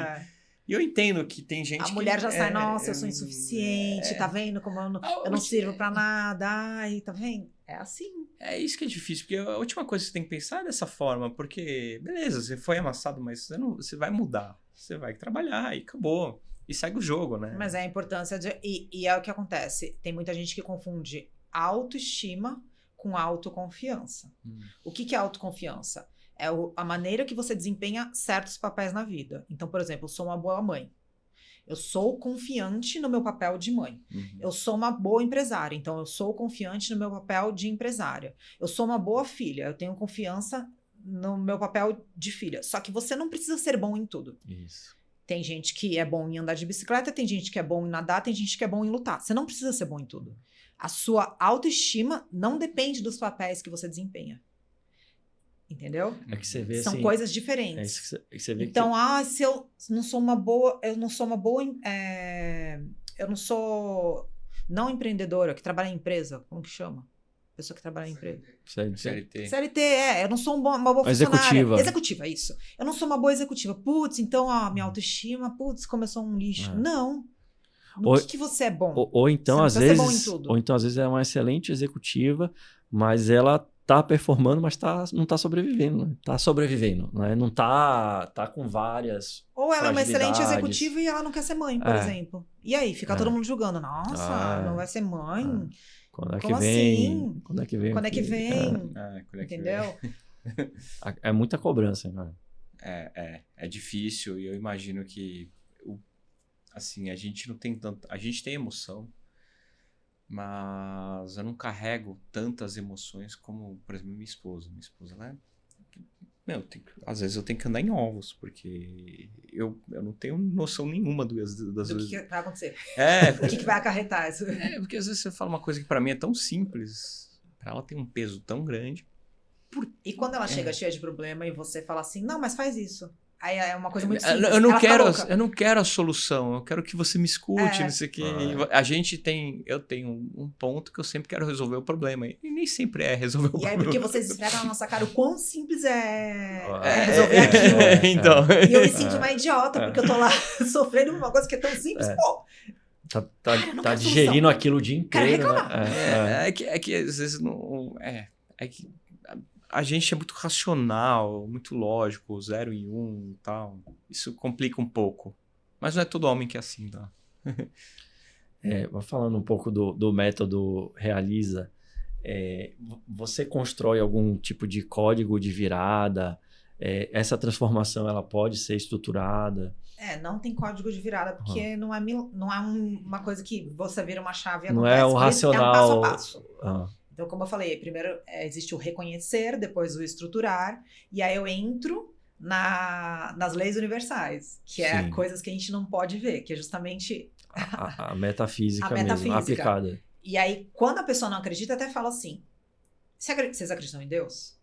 E eu entendo que tem gente a mulher já sai, nossa, eu sou insuficiente, tá vendo como eu não sirvo pra nada, ai, tá vendo? É assim. É isso que é difícil, porque a última coisa que você tem que pensar é dessa forma, porque, beleza, você foi amassado, mas você vai mudar, você vai trabalhar e acabou. E segue o jogo, né? Mas é a importância e é o que acontece, tem muita gente que confunde autoestima com autoconfiança. O que é autoconfiança? É a maneira que você desempenha certos papéis na vida. Então, por exemplo, eu sou uma boa mãe. Eu sou confiante no meu papel de mãe. Eu sou uma boa empresária. Então, eu sou confiante no meu papel de empresária. Eu sou uma boa filha. Eu tenho confiança no meu papel de filha. Só que você não precisa ser bom em tudo. Isso. Tem gente que é bom em andar de bicicleta, tem gente que é bom em nadar, tem gente que é bom em lutar. Você não precisa ser bom em tudo. A sua autoestima não depende dos papéis que você desempenha. Entendeu? É que você vê São assim, coisas diferentes. É isso que você vê. Então, se eu não sou uma boa, eu não sou não empreendedora, que trabalha em empresa, como que chama? Pessoa que trabalha em empresa. CLT. CLT, eu não sou uma boa funcionária. Executiva. Executiva, isso. Eu não sou uma boa executiva. Putz, então, minha autoestima, como eu sou um lixo. Não. No que você é bom? Ou então, às ser bom em vezes, tudo. ou então, às vezes, é uma excelente executiva, mas ela tá performando, mas não tá sobrevivendo, né? Tá sobrevivendo, né? Não tá com várias Ou ela é uma excelente fragilidades. executiva e ela não quer ser mãe, por exemplo. E aí, fica todo mundo julgando. Nossa, não vai ser mãe. Quando é que Como vem? assim? Quando é que vem? Quando é que vem? Entendeu? É muita cobrança, né? É difícil e eu imagino que assim, a gente não tem tanto... A gente tem emoção, mas eu não carrego tantas emoções como, por exemplo, minha esposa. Minha esposa, ela é... às vezes eu tenho que andar em ovos, porque eu não tenho noção nenhuma das vezes... que vai acontecer. O que vai acarretar isso. Porque às vezes você fala uma coisa que pra mim é tão simples, pra ela tem um peso tão grande. E quando ela chega cheia de problema e você fala assim, não, mas faz isso. Aí é uma coisa muito simples. Eu não quero a solução, eu quero que você me escute, não sei o quê. Eu tenho um ponto que eu sempre quero resolver o problema. E nem sempre é resolver o problema. E aí, porque vocês esfregam na nossa cara o quão simples é resolver aquilo. Então. E eu me sinto uma idiota, porque eu tô lá sofrendo uma coisa que é tão simples, pô. Tá digerindo aquilo o dia inteiro. É que às vezes não. É que a gente é muito racional, muito lógico, 0 e 1 e tal. Isso complica um pouco. Mas não é todo homem que é assim, tá? Falando um pouco do método Realiza, você constrói algum tipo de código de virada? Essa transformação ela pode ser estruturada? Não tem código de virada, porque não é uma coisa que você vira uma chave e acontece. Não é o racional. É um passo a passo. Então, como eu falei, primeiro existe o reconhecer, depois o estruturar, e aí eu entro nas leis universais, que é coisas que a gente não pode ver, que é justamente a metafísica mesmo, aplicada. E aí, quando a pessoa não acredita, até fala assim, vocês acreditam em Deus?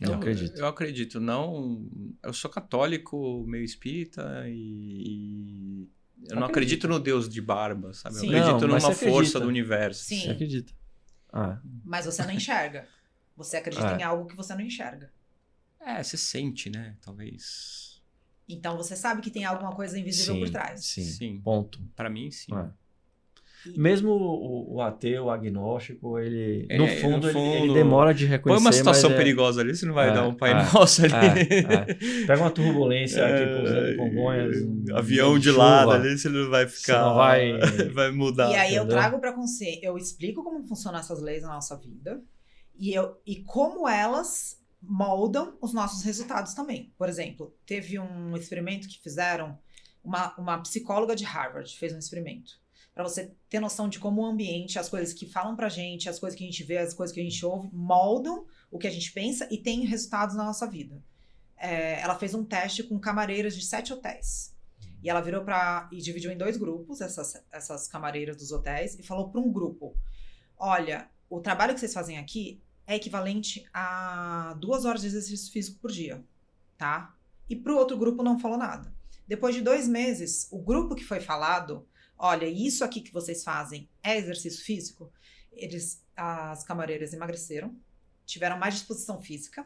Eu acredito. Eu acredito, não. Eu sou católico, meio espírita e eu não acredito no Deus de barba, sabe? Sim. Eu acredito Não, numa força do universo. Sim. Você acredita. Mas você não enxerga. Você acredita em algo que você não enxerga. Você sente, né? Talvez. Então você sabe que tem alguma coisa invisível por trás. Sim. Ponto. Pra mim, sim. Mesmo o ateu, o agnóstico, ele no fundo ele demora de reconhecer. Põe uma situação perigosa ali, você não vai dar um Pai Nosso ali. Pega uma turbulência aqui pousando Congonhas. Avião de lado ali, você não vai ficar. Você não vai mudar. E aí eu trago pra consciência, eu explico como funcionam essas leis na nossa vida e como elas moldam os nossos resultados também. Por exemplo, teve um experimento que fizeram, uma psicóloga de Harvard fez um experimento. Para você ter noção de como o ambiente, as coisas que falam pra gente, as coisas que a gente vê, as coisas que a gente ouve, moldam o que a gente pensa e tem resultados na nossa vida. Ela fez um teste com camareiras de 7 hotéis. E ela virou e dividiu em 2 grupos, essas camareiras dos hotéis, e falou para um grupo, olha, o trabalho que vocês fazem aqui é equivalente a 2 horas de exercício físico por dia, tá? E pro outro grupo não falou nada. Depois de 2 meses, o grupo que foi falado, olha, isso aqui que vocês fazem é exercício físico? As camareiras emagreceram, tiveram mais disposição física,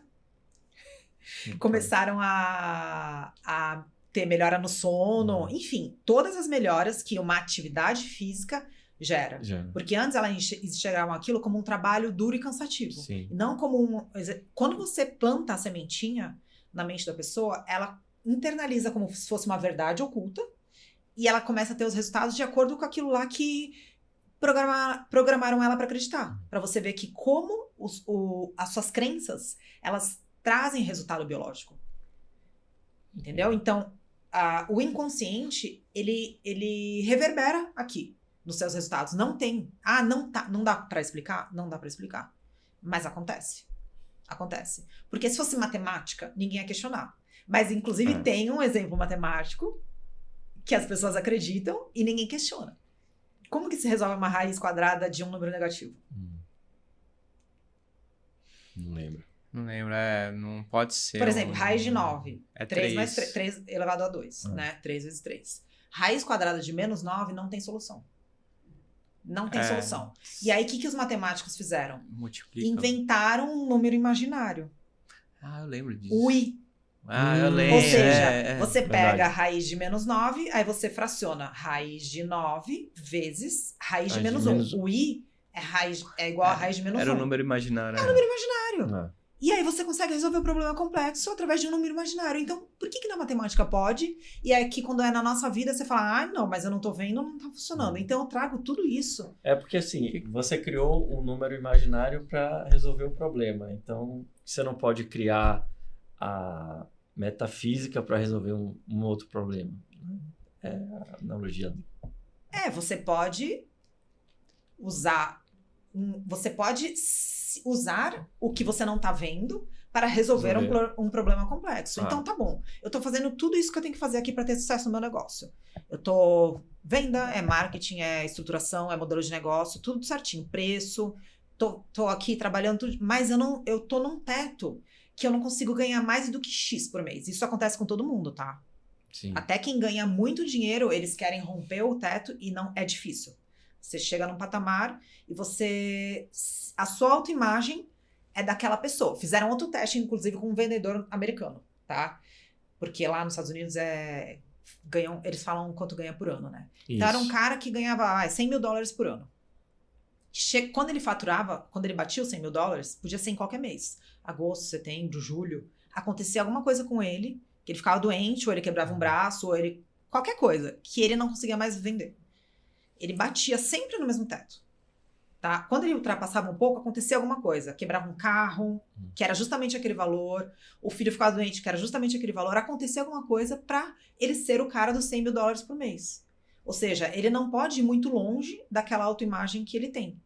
começaram a ter melhora no sono, enfim, todas as melhoras que uma atividade física gera. Porque antes elas enxergavam aquilo como um trabalho duro e cansativo. Sim. Não como Quando você planta a sementinha na mente da pessoa, ela internaliza como se fosse uma verdade oculta, e ela começa a ter os resultados de acordo com aquilo lá que programaram ela para acreditar. Para você ver que como as suas crenças, elas trazem resultado biológico. Entendeu? Então, o inconsciente, ele reverbera aqui nos seus resultados. Não tem. Não dá para explicar? Não dá para explicar. Mas acontece. Acontece. Porque se fosse matemática, ninguém ia questionar. Mas, inclusive, tem um exemplo matemático que as pessoas acreditam e ninguém questiona. Como que se resolve uma raiz quadrada de um número negativo? Não lembro. Não lembro, não pode ser. Por exemplo, raiz de 9. É 3 mais 3 elevado a 2, né? 3 vezes 3. Raiz quadrada de menos 9 não tem solução. Não tem solução. E aí, o que os matemáticos fizeram? Multiplica. Inventaram um número imaginário. Eu lembro disso. O I. Eu lembro. Ou seja, você pega a raiz de menos 9, aí você fraciona raiz de 9 vezes raiz de menos 1. O I é igual a raiz de menos 1. Era um número imaginário. É um número imaginário. E aí você consegue resolver o problema complexo através de um número imaginário. Então, por que na matemática pode? E aqui, quando é na nossa vida, você fala, não, mas eu não tô vendo, não tá funcionando. Então, eu trago tudo isso. Porque assim, você criou um número imaginário para resolver o problema. Então, você não pode criar a metafísica para resolver um outro problema. É a analogia. Você pode usar o que você não tá vendo para resolver um problema complexo. Então, tá bom. Eu tô fazendo tudo isso que eu tenho que fazer aqui para ter sucesso no meu negócio. Eu tô venda, é marketing, é estruturação, é modelo de negócio, tudo certinho, preço. Tô aqui trabalhando tudo, mas eu tô num teto que eu não consigo ganhar mais do que X por mês. Isso acontece com todo mundo, tá? Sim. Até quem ganha muito dinheiro, eles querem romper o teto e não é difícil. Você chega num patamar e a sua autoimagem é daquela pessoa. Fizeram outro teste, inclusive, com um vendedor americano, tá? Porque lá nos Estados Unidos eles falam quanto ganha por ano, né? Então era um cara que ganhava $100 mil por ano. Quando ele faturava, quando ele batia os $100 mil, podia ser em qualquer mês. Agosto, setembro, julho. Acontecia alguma coisa com ele, que ele ficava doente, ou ele quebrava um braço, ou ele... qualquer coisa, que ele não conseguia mais vender. Ele batia sempre no mesmo teto. Tá? Quando ele ultrapassava um pouco, acontecia alguma coisa. Quebrava um carro, que era justamente aquele valor. O filho ficava doente, que era justamente aquele valor. Acontecia alguma coisa para ele ser o cara dos $100 mil por mês. Ou seja, ele não pode ir muito longe daquela autoimagem que ele tem.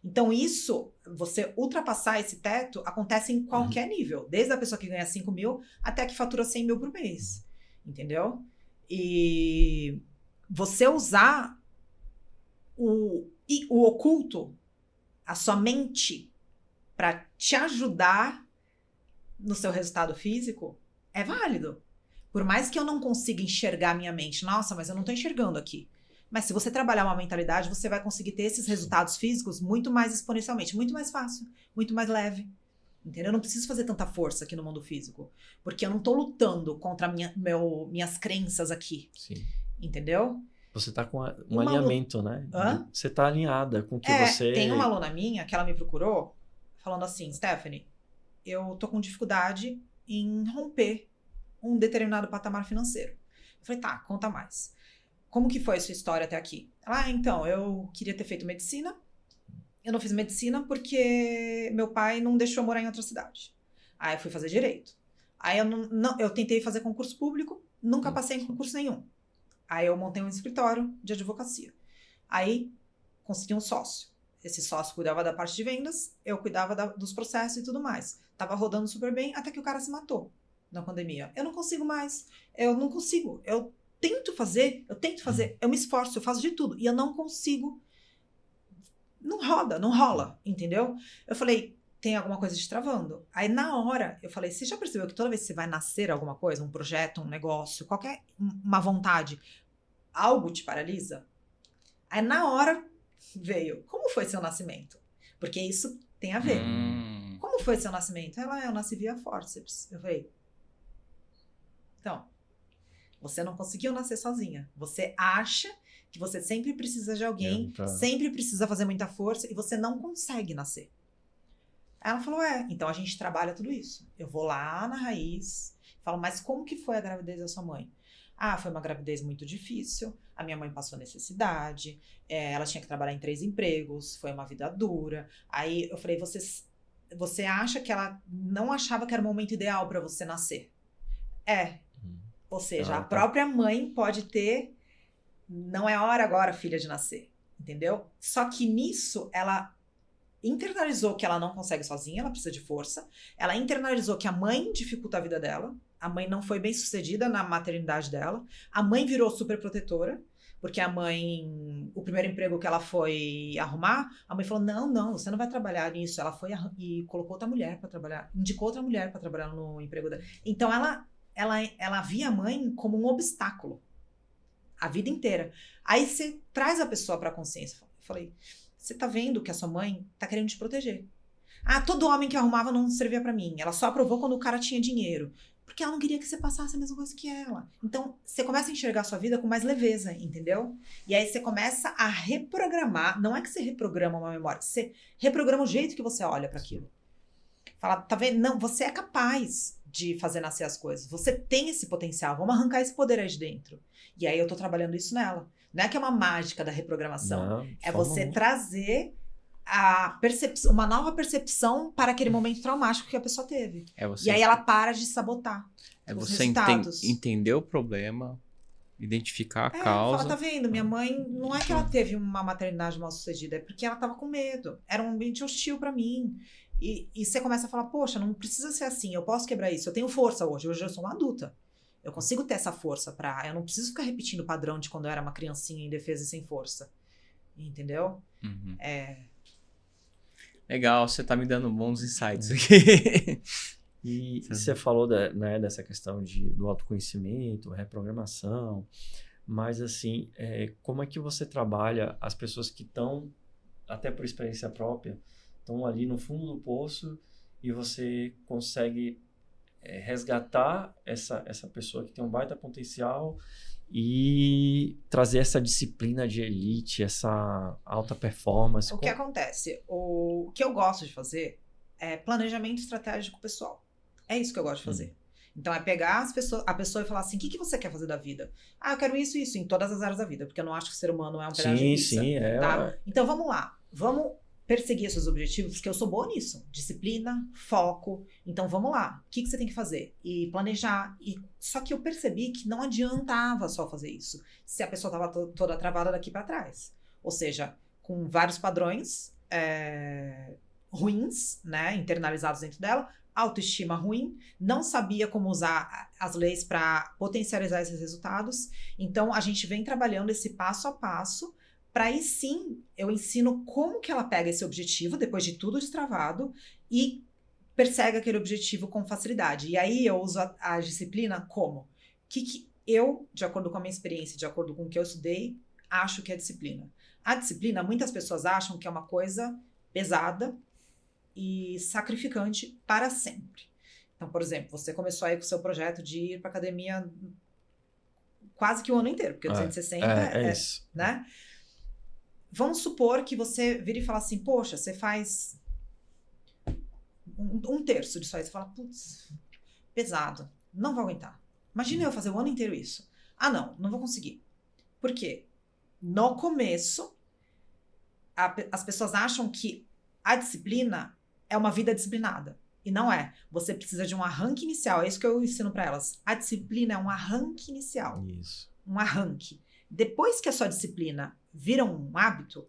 Então isso, você ultrapassar esse teto, acontece em qualquer nível. Desde a pessoa que ganha 5 mil até a que fatura 100 mil por mês. Entendeu? E você usar o oculto, a sua mente, para te ajudar no seu resultado físico, é válido. Por mais que eu não consiga enxergar a minha mente, nossa, mas eu não tô enxergando aqui. Mas se você trabalhar uma mentalidade, você vai conseguir ter esses resultados físicos muito mais exponencialmente, muito mais fácil, muito mais leve. Entendeu? Eu não preciso fazer tanta força aqui no mundo físico, porque eu não tô lutando contra minhas crenças aqui. Sim. Entendeu? Você tá com um alinhamento, né? Hã? Você tá alinhada com o que você... Tem uma aluna minha que ela me procurou falando assim, Stephanie, eu tô com dificuldade em romper um determinado patamar financeiro. Eu falei, tá, conta mais. Como que foi a sua história até aqui? Ela, então, eu queria ter feito medicina, eu não fiz medicina porque meu pai não deixou eu morar em outra cidade. Aí eu fui fazer direito. Aí eu tentei fazer concurso público, nunca passei em concurso nenhum. Aí eu montei um escritório de advocacia. Aí consegui um sócio. Esse sócio cuidava da parte de vendas, eu cuidava dos processos e tudo mais. Tava rodando super bem até que o cara se matou na pandemia. Eu não consigo mais. Eu não consigo. Eu tento fazer, eu me esforço, eu faço de tudo. E eu não consigo. Não rola, entendeu? Eu falei, tem alguma coisa te travando? Aí na hora, eu falei, você já percebeu que toda vez que você vai nascer alguma coisa, um projeto, um negócio, uma vontade, algo te paralisa? Aí na hora veio, como foi seu nascimento? Porque isso tem a ver. Como foi seu nascimento? Eu nasci via fórceps. Eu falei, então, você não conseguiu nascer sozinha. Você acha que você sempre precisa de alguém, sempre precisa fazer muita força e você não consegue nascer. Aí ela falou, então a gente trabalha tudo isso. Eu vou lá na raiz, falo, mas como que foi a gravidez da sua mãe? Ah, foi uma gravidez muito difícil, a minha mãe passou necessidade, ela tinha que trabalhar em 3 empregos, foi uma vida dura. Aí eu falei, você acha que ela não achava que era o momento ideal para você nascer? Ou seja, a própria mãe pode ter, não é hora agora, filha, de nascer, entendeu? Só que nisso, ela internalizou que ela não consegue sozinha, ela precisa de força. Ela internalizou que a mãe dificulta a vida dela. A mãe não foi bem sucedida na maternidade dela. A mãe virou super protetora, porque a mãe, o primeiro emprego que ela foi arrumar, a mãe falou, não, você não vai trabalhar nisso. Ela foi e colocou outra mulher para trabalhar, indicou outra mulher para trabalhar no emprego dela. Então ela via a mãe como um obstáculo a vida inteira. Aí você traz a pessoa para a consciência. Eu falei, você tá vendo que a sua mãe tá querendo te proteger. Ah, todo homem que arrumava não servia pra mim. Ela só aprovou quando o cara tinha dinheiro. Porque ela não queria que você passasse a mesma coisa que ela. Então, você começa a enxergar a sua vida com mais leveza, entendeu? E aí você começa a reprogramar. Não é que você reprograma uma memória. Você reprograma o jeito que você olha para aquilo. Fala, tá vendo? Não, você é capaz de fazer nascer as coisas. Você tem esse potencial. Vamos arrancar esse poder aí de dentro. E aí eu tô trabalhando isso nela. Não é que é uma mágica da reprogramação. É você trazer uma nova percepção para aquele momento traumático que a pessoa teve. E aí ela para de sabotar. É você entender o problema, identificar a causa. Fala, tá vendo? Minha mãe, não é que ela teve uma maternidade mal sucedida, é porque ela tava com medo. Era um ambiente hostil para mim. E você começa a falar, poxa, não precisa ser assim, eu posso quebrar isso. Eu tenho força hoje eu sou uma adulta. Eu consigo ter essa força eu não preciso ficar repetindo o padrão de quando eu era uma criancinha indefesa e sem força. Entendeu? Legal, você tá me dando bons insights aqui. E você falou né, dessa questão do autoconhecimento, reprogramação, mas assim, como é que você trabalha as pessoas que estão, até por experiência própria, estão ali no fundo do poço e você consegue resgatar essa pessoa que tem um baita potencial e trazer essa disciplina de elite, essa alta performance? O que acontece? O que eu gosto de fazer é planejamento estratégico pessoal. É isso que eu gosto de fazer. Então, é pegar a pessoa e falar assim, o que você quer fazer da vida? Eu quero isso, em todas as áreas da vida, porque eu não acho que o ser humano é um pedaço de pizza. Sim, tá? Então, vamos lá. Vamos perseguir esses objetivos, porque eu sou boa nisso. Disciplina, foco. Então, vamos lá. O que você tem que fazer? E planejar. Só que eu percebi que não adiantava só fazer isso, se a pessoa estava toda travada daqui para trás. Ou seja, com vários padrões ruins, né, internalizados dentro dela, autoestima ruim, não sabia como usar as leis para potencializar esses resultados. Então, a gente vem trabalhando esse passo a passo para aí sim, eu ensino como que ela pega esse objetivo, depois de tudo destravado, e persegue aquele objetivo com facilidade. E aí eu uso a disciplina como? Que eu, de acordo com a minha experiência, de acordo com o que eu estudei, acho que é disciplina. A disciplina, muitas pessoas acham que é uma coisa pesada e sacrificante para sempre. Então, por exemplo, você começou aí com o seu projeto de ir para academia quase que o ano inteiro, porque 260 é isso. Né? Vamos supor que você vira e fala assim, poxa, você faz um terço disso aí. Você fala, putz, pesado, não vou aguentar. Imagina eu fazer o ano inteiro isso. Não vou conseguir. Por quê? No começo, as pessoas acham que a disciplina é uma vida disciplinada. E não é. Você precisa de um arranque inicial. É isso que eu ensino para elas. A disciplina é um arranque inicial. Isso. Um arranque. Depois que a sua disciplina vira um hábito,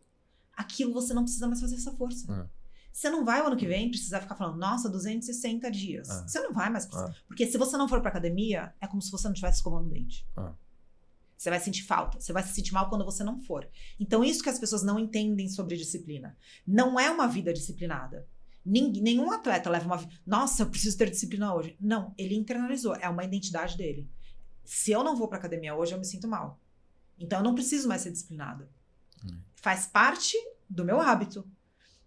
aquilo você não precisa mais fazer essa força. Você não vai o ano que vem precisar ficar falando, nossa, 260 dias. Você não vai mais precisar. Porque se você não for pra academia, é como se você não estivesse escovando o dente. Você vai sentir falta. Você vai se sentir mal quando você não for. Então, isso que as pessoas não entendem sobre disciplina. Não é uma vida disciplinada. Nenhum atleta leva uma vida... Nossa, eu preciso ter disciplina hoje. Não, ele internalizou. É uma identidade dele. Se eu não vou pra academia hoje, eu me sinto mal. Então, eu não preciso mais ser disciplinada. Faz parte do meu hábito.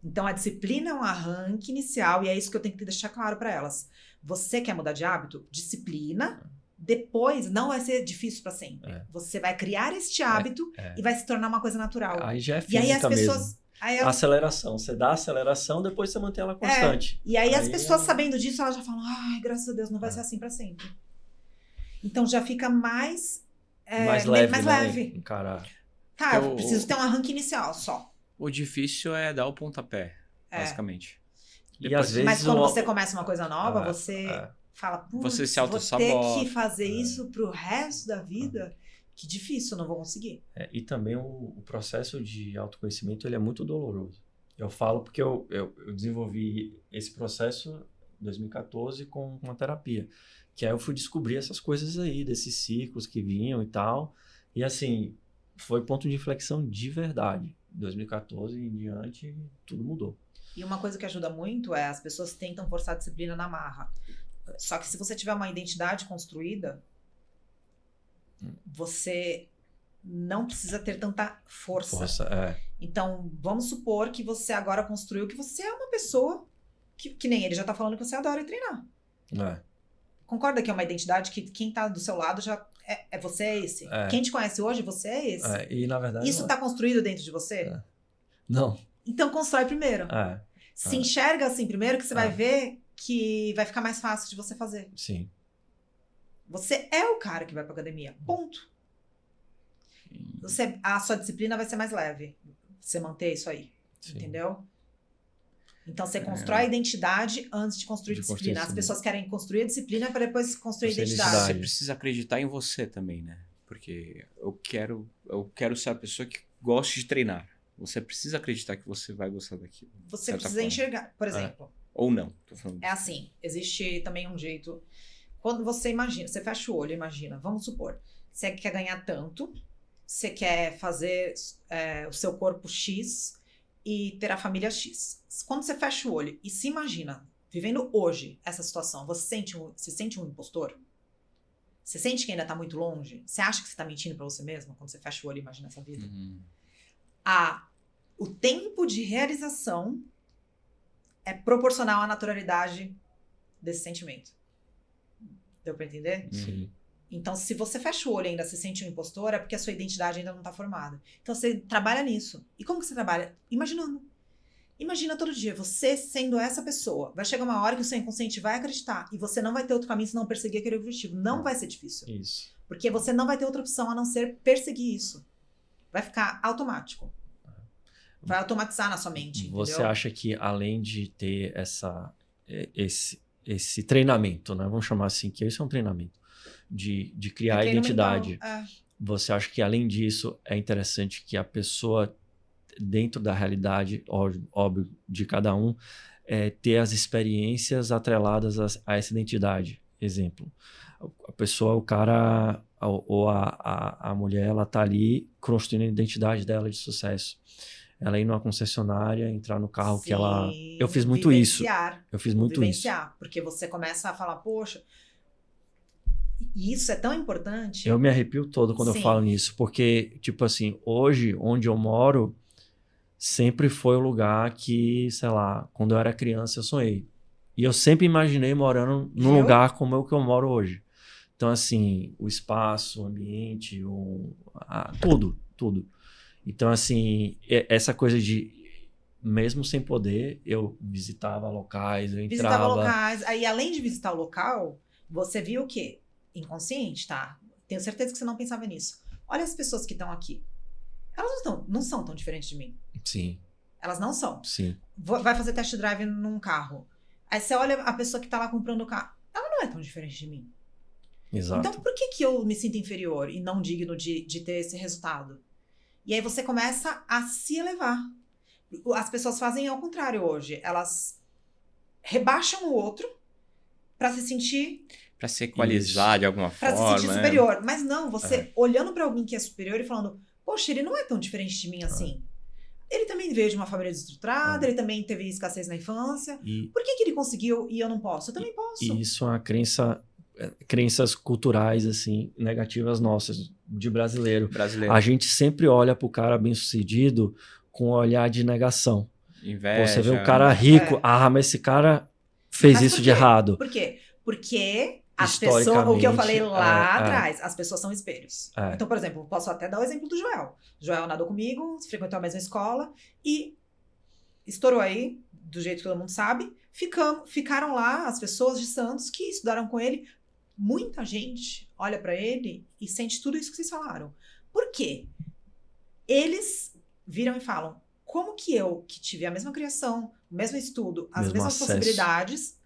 Então, a disciplina é um arranque inicial e é isso que eu tenho que deixar claro para elas. Você quer mudar de hábito? Disciplina. Depois, não vai ser difícil para sempre. Você vai criar este hábito e vai se tornar uma coisa natural. Aí já é física e aí as pessoas... mesmo. Aceleração. Você dá aceleração, depois você mantém ela constante. E aí as pessoas sabendo disso, elas já falam, ai, graças a Deus, não vai ser assim para sempre. Então, já fica mais leve. Encarar. Tá, eu preciso ter um arranque inicial só. O difícil é dar o pontapé, basicamente. E às vezes mas quando você começa uma coisa nova, você fala, putz, você se vou autossabota. ter que fazer isso pro resto da vida? Que difícil, não vou conseguir. E também o processo de autoconhecimento, ele é muito doloroso. Eu falo porque eu desenvolvi esse processo em 2014 com uma terapia. Que aí eu fui descobrir essas coisas aí, desses ciclos que vinham e tal. E assim, foi ponto de inflexão de verdade. 2014 em diante, tudo mudou. E uma coisa que ajuda muito é as pessoas tentam forçar a disciplina na marra. Só que se você tiver uma identidade construída, você não precisa ter tanta força. Então, vamos supor que você agora construiu que você é uma pessoa que nem ele já tá falando que você adora treinar. Concorda que é uma identidade que quem tá do seu lado já você é esse. Quem te conhece hoje, você é esse. E na verdade... Isso tá construído dentro de você? Não. Então, constrói primeiro. Se enxerga assim primeiro, que você vai ver que vai ficar mais fácil de você fazer. Sim. Você é o cara que vai pra academia. Ponto. A sua disciplina vai ser mais leve. Você manter isso aí. Sim. Entendeu? Então, você constrói a identidade antes de construir disciplina. As pessoas querem construir a disciplina para depois construir a identidade. Você precisa acreditar em você também, né? Porque eu quero ser a pessoa que goste de treinar. Você precisa acreditar que você vai gostar daquilo. Você precisa enxergar, por exemplo. Ou não. Tô falando é assim, existe também um jeito... Quando você imagina, você fecha o olho, imagina, vamos supor, você quer ganhar tanto, você quer fazer o seu corpo X... e ter a família X. Quando você fecha o olho e se imagina vivendo hoje essa situação, você se sente um impostor? Você sente que ainda tá muito longe? Você acha que você tá mentindo pra você mesmo quando você fecha o olho e imagina essa vida? O tempo de realização é proporcional à naturalidade desse sentimento. Deu pra entender? Sim. Então, se você fecha o olho e ainda se sente um impostor, é porque a sua identidade ainda não tá formada. Então, você trabalha nisso. E como que você trabalha? Imaginando. Imagina todo dia, você sendo essa pessoa. Vai chegar uma hora que o seu inconsciente vai acreditar e você não vai ter outro caminho senão perseguir aquele objetivo. Não vai ser difícil. Isso. Porque você não vai ter outra opção a não ser perseguir isso. Vai ficar automático. Vai automatizar na sua mente, Você entendeu? acha que além de ter esse treinamento, né? Vamos chamar assim, que esse é um treinamento de criar a treino identidade. mental, Você acha que além disso é interessante que a pessoa, dentro da realidade, óbvio, de cada um, ter as experiências atreladas a essa identidade? Exemplo, a pessoa, o cara ou a mulher, ela tá ali construindo a identidade dela de sucesso. Ela ir numa concessionária, entrar no carro que ela... Eu fiz muito isso. Eu fiz muito vivenciar, porque você começa a falar, poxa, e isso é tão importante. Eu me arrepio todo quando eu falo nisso, porque, tipo assim, hoje, onde eu moro, sempre foi o lugar que, sei lá, quando eu era criança, eu sonhei. E eu sempre imaginei morando num lugar como é o que eu moro hoje. Então, assim, o espaço, o ambiente, tudo. Então, assim, essa coisa de, mesmo sem poder, eu visitava locais, eu entrava... Visitava locais. Aí, além de visitar o local, você viu o quê? Inconsciente, tá? Tenho certeza que você não pensava nisso. Olha as pessoas que estão aqui. Elas não são tão diferentes de mim. Sim. Elas não são. Sim. Vai fazer test drive num carro. Aí você olha a pessoa que tá lá comprando o carro. Ela não é tão diferente de mim. Exato. Então, por que eu me sinto inferior e não digno de ter esse resultado? E aí você começa a se elevar. As pessoas fazem ao contrário hoje. Elas rebaixam o outro pra se sentir... Pra se equalizar de alguma forma. Pra se sentir superior. Mas não, você olhando pra alguém que é superior e falando, poxa, ele não é tão diferente de mim assim. Ele também veio de uma família desestruturada, ele também teve escassez na infância. Por que ele conseguiu e eu não posso? Eu também posso. E isso é uma crenças culturais, assim, negativas nossas, de brasileiro. A gente sempre olha pro cara bem-sucedido com um olhar de negação. Inveja. Você vê um cara rico, mas esse cara fez isso de errado. Por quê? Porque as pessoas, o que eu falei lá atrás, as pessoas são espelhos. Então, por exemplo, posso até dar o exemplo do Joel. Joel nadou comigo, frequentou a mesma escola e estourou aí, do jeito que todo mundo sabe. Ficaram lá as pessoas de Santos que estudaram com ele. Muita gente olha pra ele e sente tudo isso que vocês falaram. Por quê? Eles viram e falam, como que eu, que tive a mesma criação, o mesmo estudo, as mesmas possibilidades,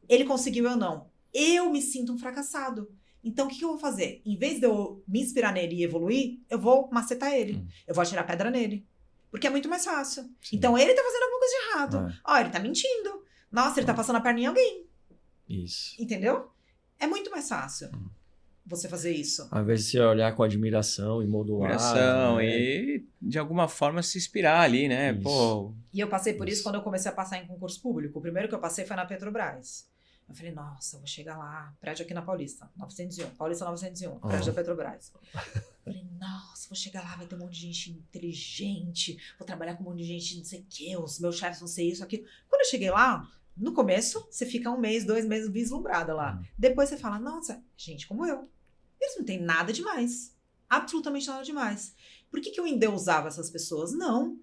ele conseguiu eu não? Eu me sinto um fracassado. Então, o que eu vou fazer? Em vez de eu me inspirar nele e evoluir, eu vou macetar ele. Eu vou atirar pedra nele. Porque é muito mais fácil. Sim. Então, ele tá fazendo alguma coisa de errado. Ele tá mentindo. Nossa, ele tá passando a perna em alguém. Isso. Entendeu? É muito mais fácil você fazer isso. Ao invés de você olhar com admiração e modular. E, de alguma forma, se inspirar ali, né? Isso. Pô. E eu passei por isso quando eu comecei a passar em concurso público. O primeiro que eu passei foi na Petrobras. Eu falei, nossa, eu vou chegar lá, prédio aqui na Paulista, 901, Paulista 901, prédio da Petrobras. Eu falei, nossa, vou chegar lá, vai ter um monte de gente inteligente, vou trabalhar com um monte de gente não sei o quê, os meus chefes vão ser isso, aquilo. Quando eu cheguei lá, no começo, você fica 1 mês, 2 meses vislumbrada lá. Depois você fala, nossa, gente como eu. Eles não têm nada demais, absolutamente nada demais. Por que eu endeusava essas pessoas? Não,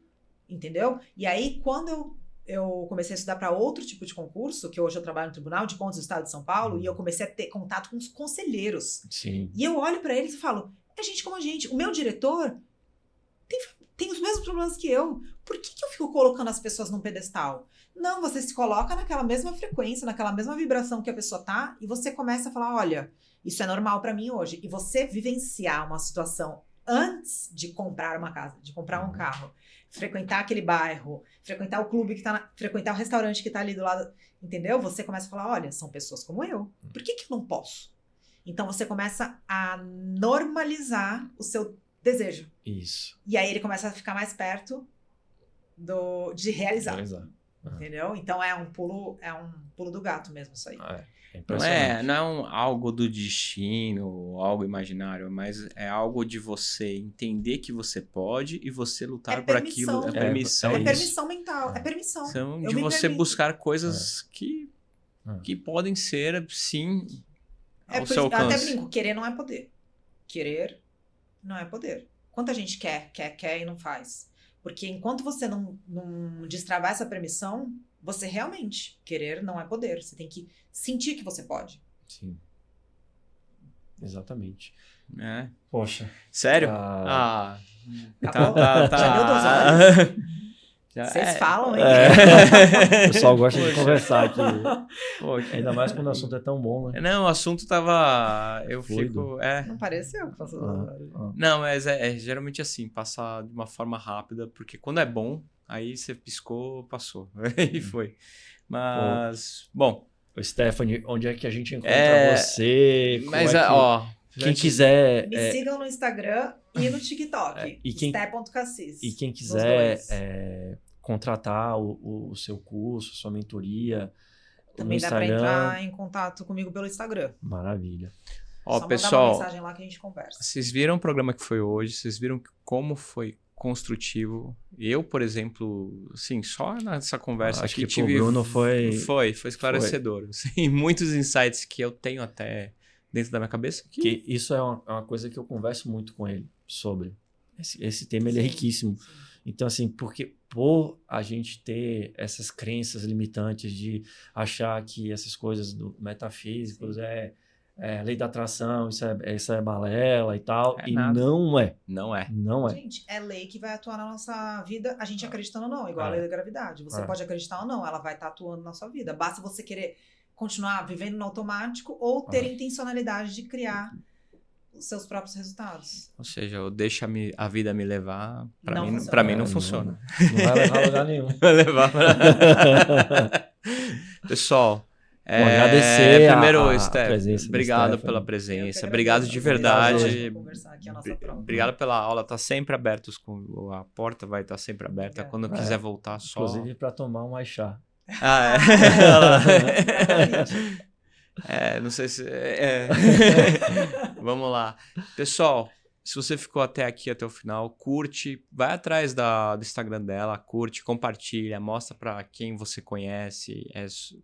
entendeu? E aí, quando eu comecei a estudar para outro tipo de concurso, que hoje eu trabalho no Tribunal de Contas do Estado de São Paulo, e eu comecei a ter contato com os conselheiros. Sim. E eu olho para eles e falo, é gente como a gente. O meu diretor tem os mesmos problemas que eu. Por que eu fico colocando as pessoas num pedestal? Não, você se coloca naquela mesma frequência, naquela mesma vibração que a pessoa tá, e você começa a falar, olha, isso é normal para mim hoje. E você vivenciar uma situação antes de comprar uma casa, de comprar um carro, frequentar aquele bairro, frequentar o clube que tá frequentar o restaurante que tá ali do lado, entendeu? Você começa a falar, olha, são pessoas como eu. Por que eu não posso? Então você começa a normalizar o seu desejo. Isso. E aí ele começa a ficar mais perto de realizar. Entendeu? Então é um pulo do gato mesmo isso aí. É impressionante. Não é algo do destino, algo imaginário, mas é algo de você entender que você pode e você lutar por aquilo. É permissão. É permissão mental. É permissão. Então, de você buscar coisas que podem ser, sim, ao seu alcance. Até brinco, querer não é poder. Querer não é poder. Quanta gente quer e não faz. Porque enquanto você não destravar essa permissão, você realmente, querer não é poder. Você tem que sentir que você pode. Sim. Exatamente. É. Poxa. Sério? Tá. Já deu 2 horas? Vocês falam, hein? O pessoal gosta de conversar aqui. Poxa. Ainda mais quando o assunto é tão bom, né? Não, o assunto tava... Eu Fluido. fico... Não pareceu que passou 2 horas. Não, mas é geralmente assim, passar de uma forma rápida, porque quando é bom, aí você piscou, passou. Aí foi. Mas, bom. Stephanie, onde é que a gente encontra você? Mas, ó... Quem quiser... Me sigam no Instagram e no TikTok. Sté.cassis. E quem quiser contratar o seu curso, sua mentoria... Também dá para entrar em contato comigo pelo Instagram. Maravilha. Ó, só pessoal, mandar uma mensagem lá que a gente conversa. Vocês viram o programa que foi hoje, vocês viram como foi construtivo. Eu, por exemplo, assim, só nessa conversa acho aqui que tive... o Bruno foi esclarecedor. Assim, muitos insights que eu tenho até dentro da minha cabeça. Que isso é uma coisa que eu converso muito com ele sobre. Esse tema ele é riquíssimo. Sim. Então, assim, porque por a gente ter essas crenças limitantes de achar que essas coisas do metafísicos é lei da atração, isso é balela e tal, e nada. não é. Não é. Não é. Gente, é lei que vai atuar na nossa vida, a gente acreditando ou não, igual a lei da gravidade. Você pode acreditar ou não, ela vai estar atuando na sua vida. Basta você querer continuar vivendo no automático ou ter intencionalidade de criar os seus próprios resultados. Ou seja, eu deixo a vida me levar, Não pra mim não funciona. funciona. Não vai levar a lugar nenhum. Vai levar Pessoal, agradecer primeiro, a presença. Obrigado pela presença. Obrigado de verdade. Conversar aqui a nossa prova. Obrigado pela aula. Tá sempre aberta, a porta vai estar sempre aberta. Quando quiser voltar, só. Inclusive para tomar um chá. Não sei se... Vamos lá. Pessoal, se você ficou até aqui, até o final, curte, vai atrás do Instagram dela, curte, compartilha, mostra para quem você conhece.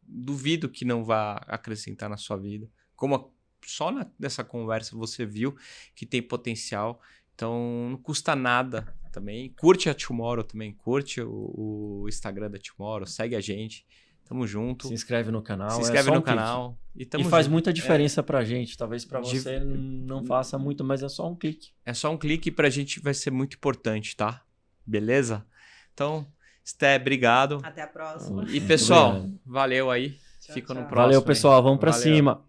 Duvido que não vá acrescentar na sua vida. Como só nessa conversa você viu que tem potencial. Então, não custa nada também. Curte a Tomorrow também, curte o Instagram da Tomorrow, segue a gente. Tamo junto. Se inscreve no canal. Se inscreve no canal. E faz muita diferença pra gente. Talvez pra você não faça muito, mas é só um clique. É só um clique e pra gente vai ser muito importante, tá? Beleza? Então, Sté, obrigado. Até a próxima. E pessoal, valeu aí. Fica no próximo. Valeu, pessoal. Vamos pra cima.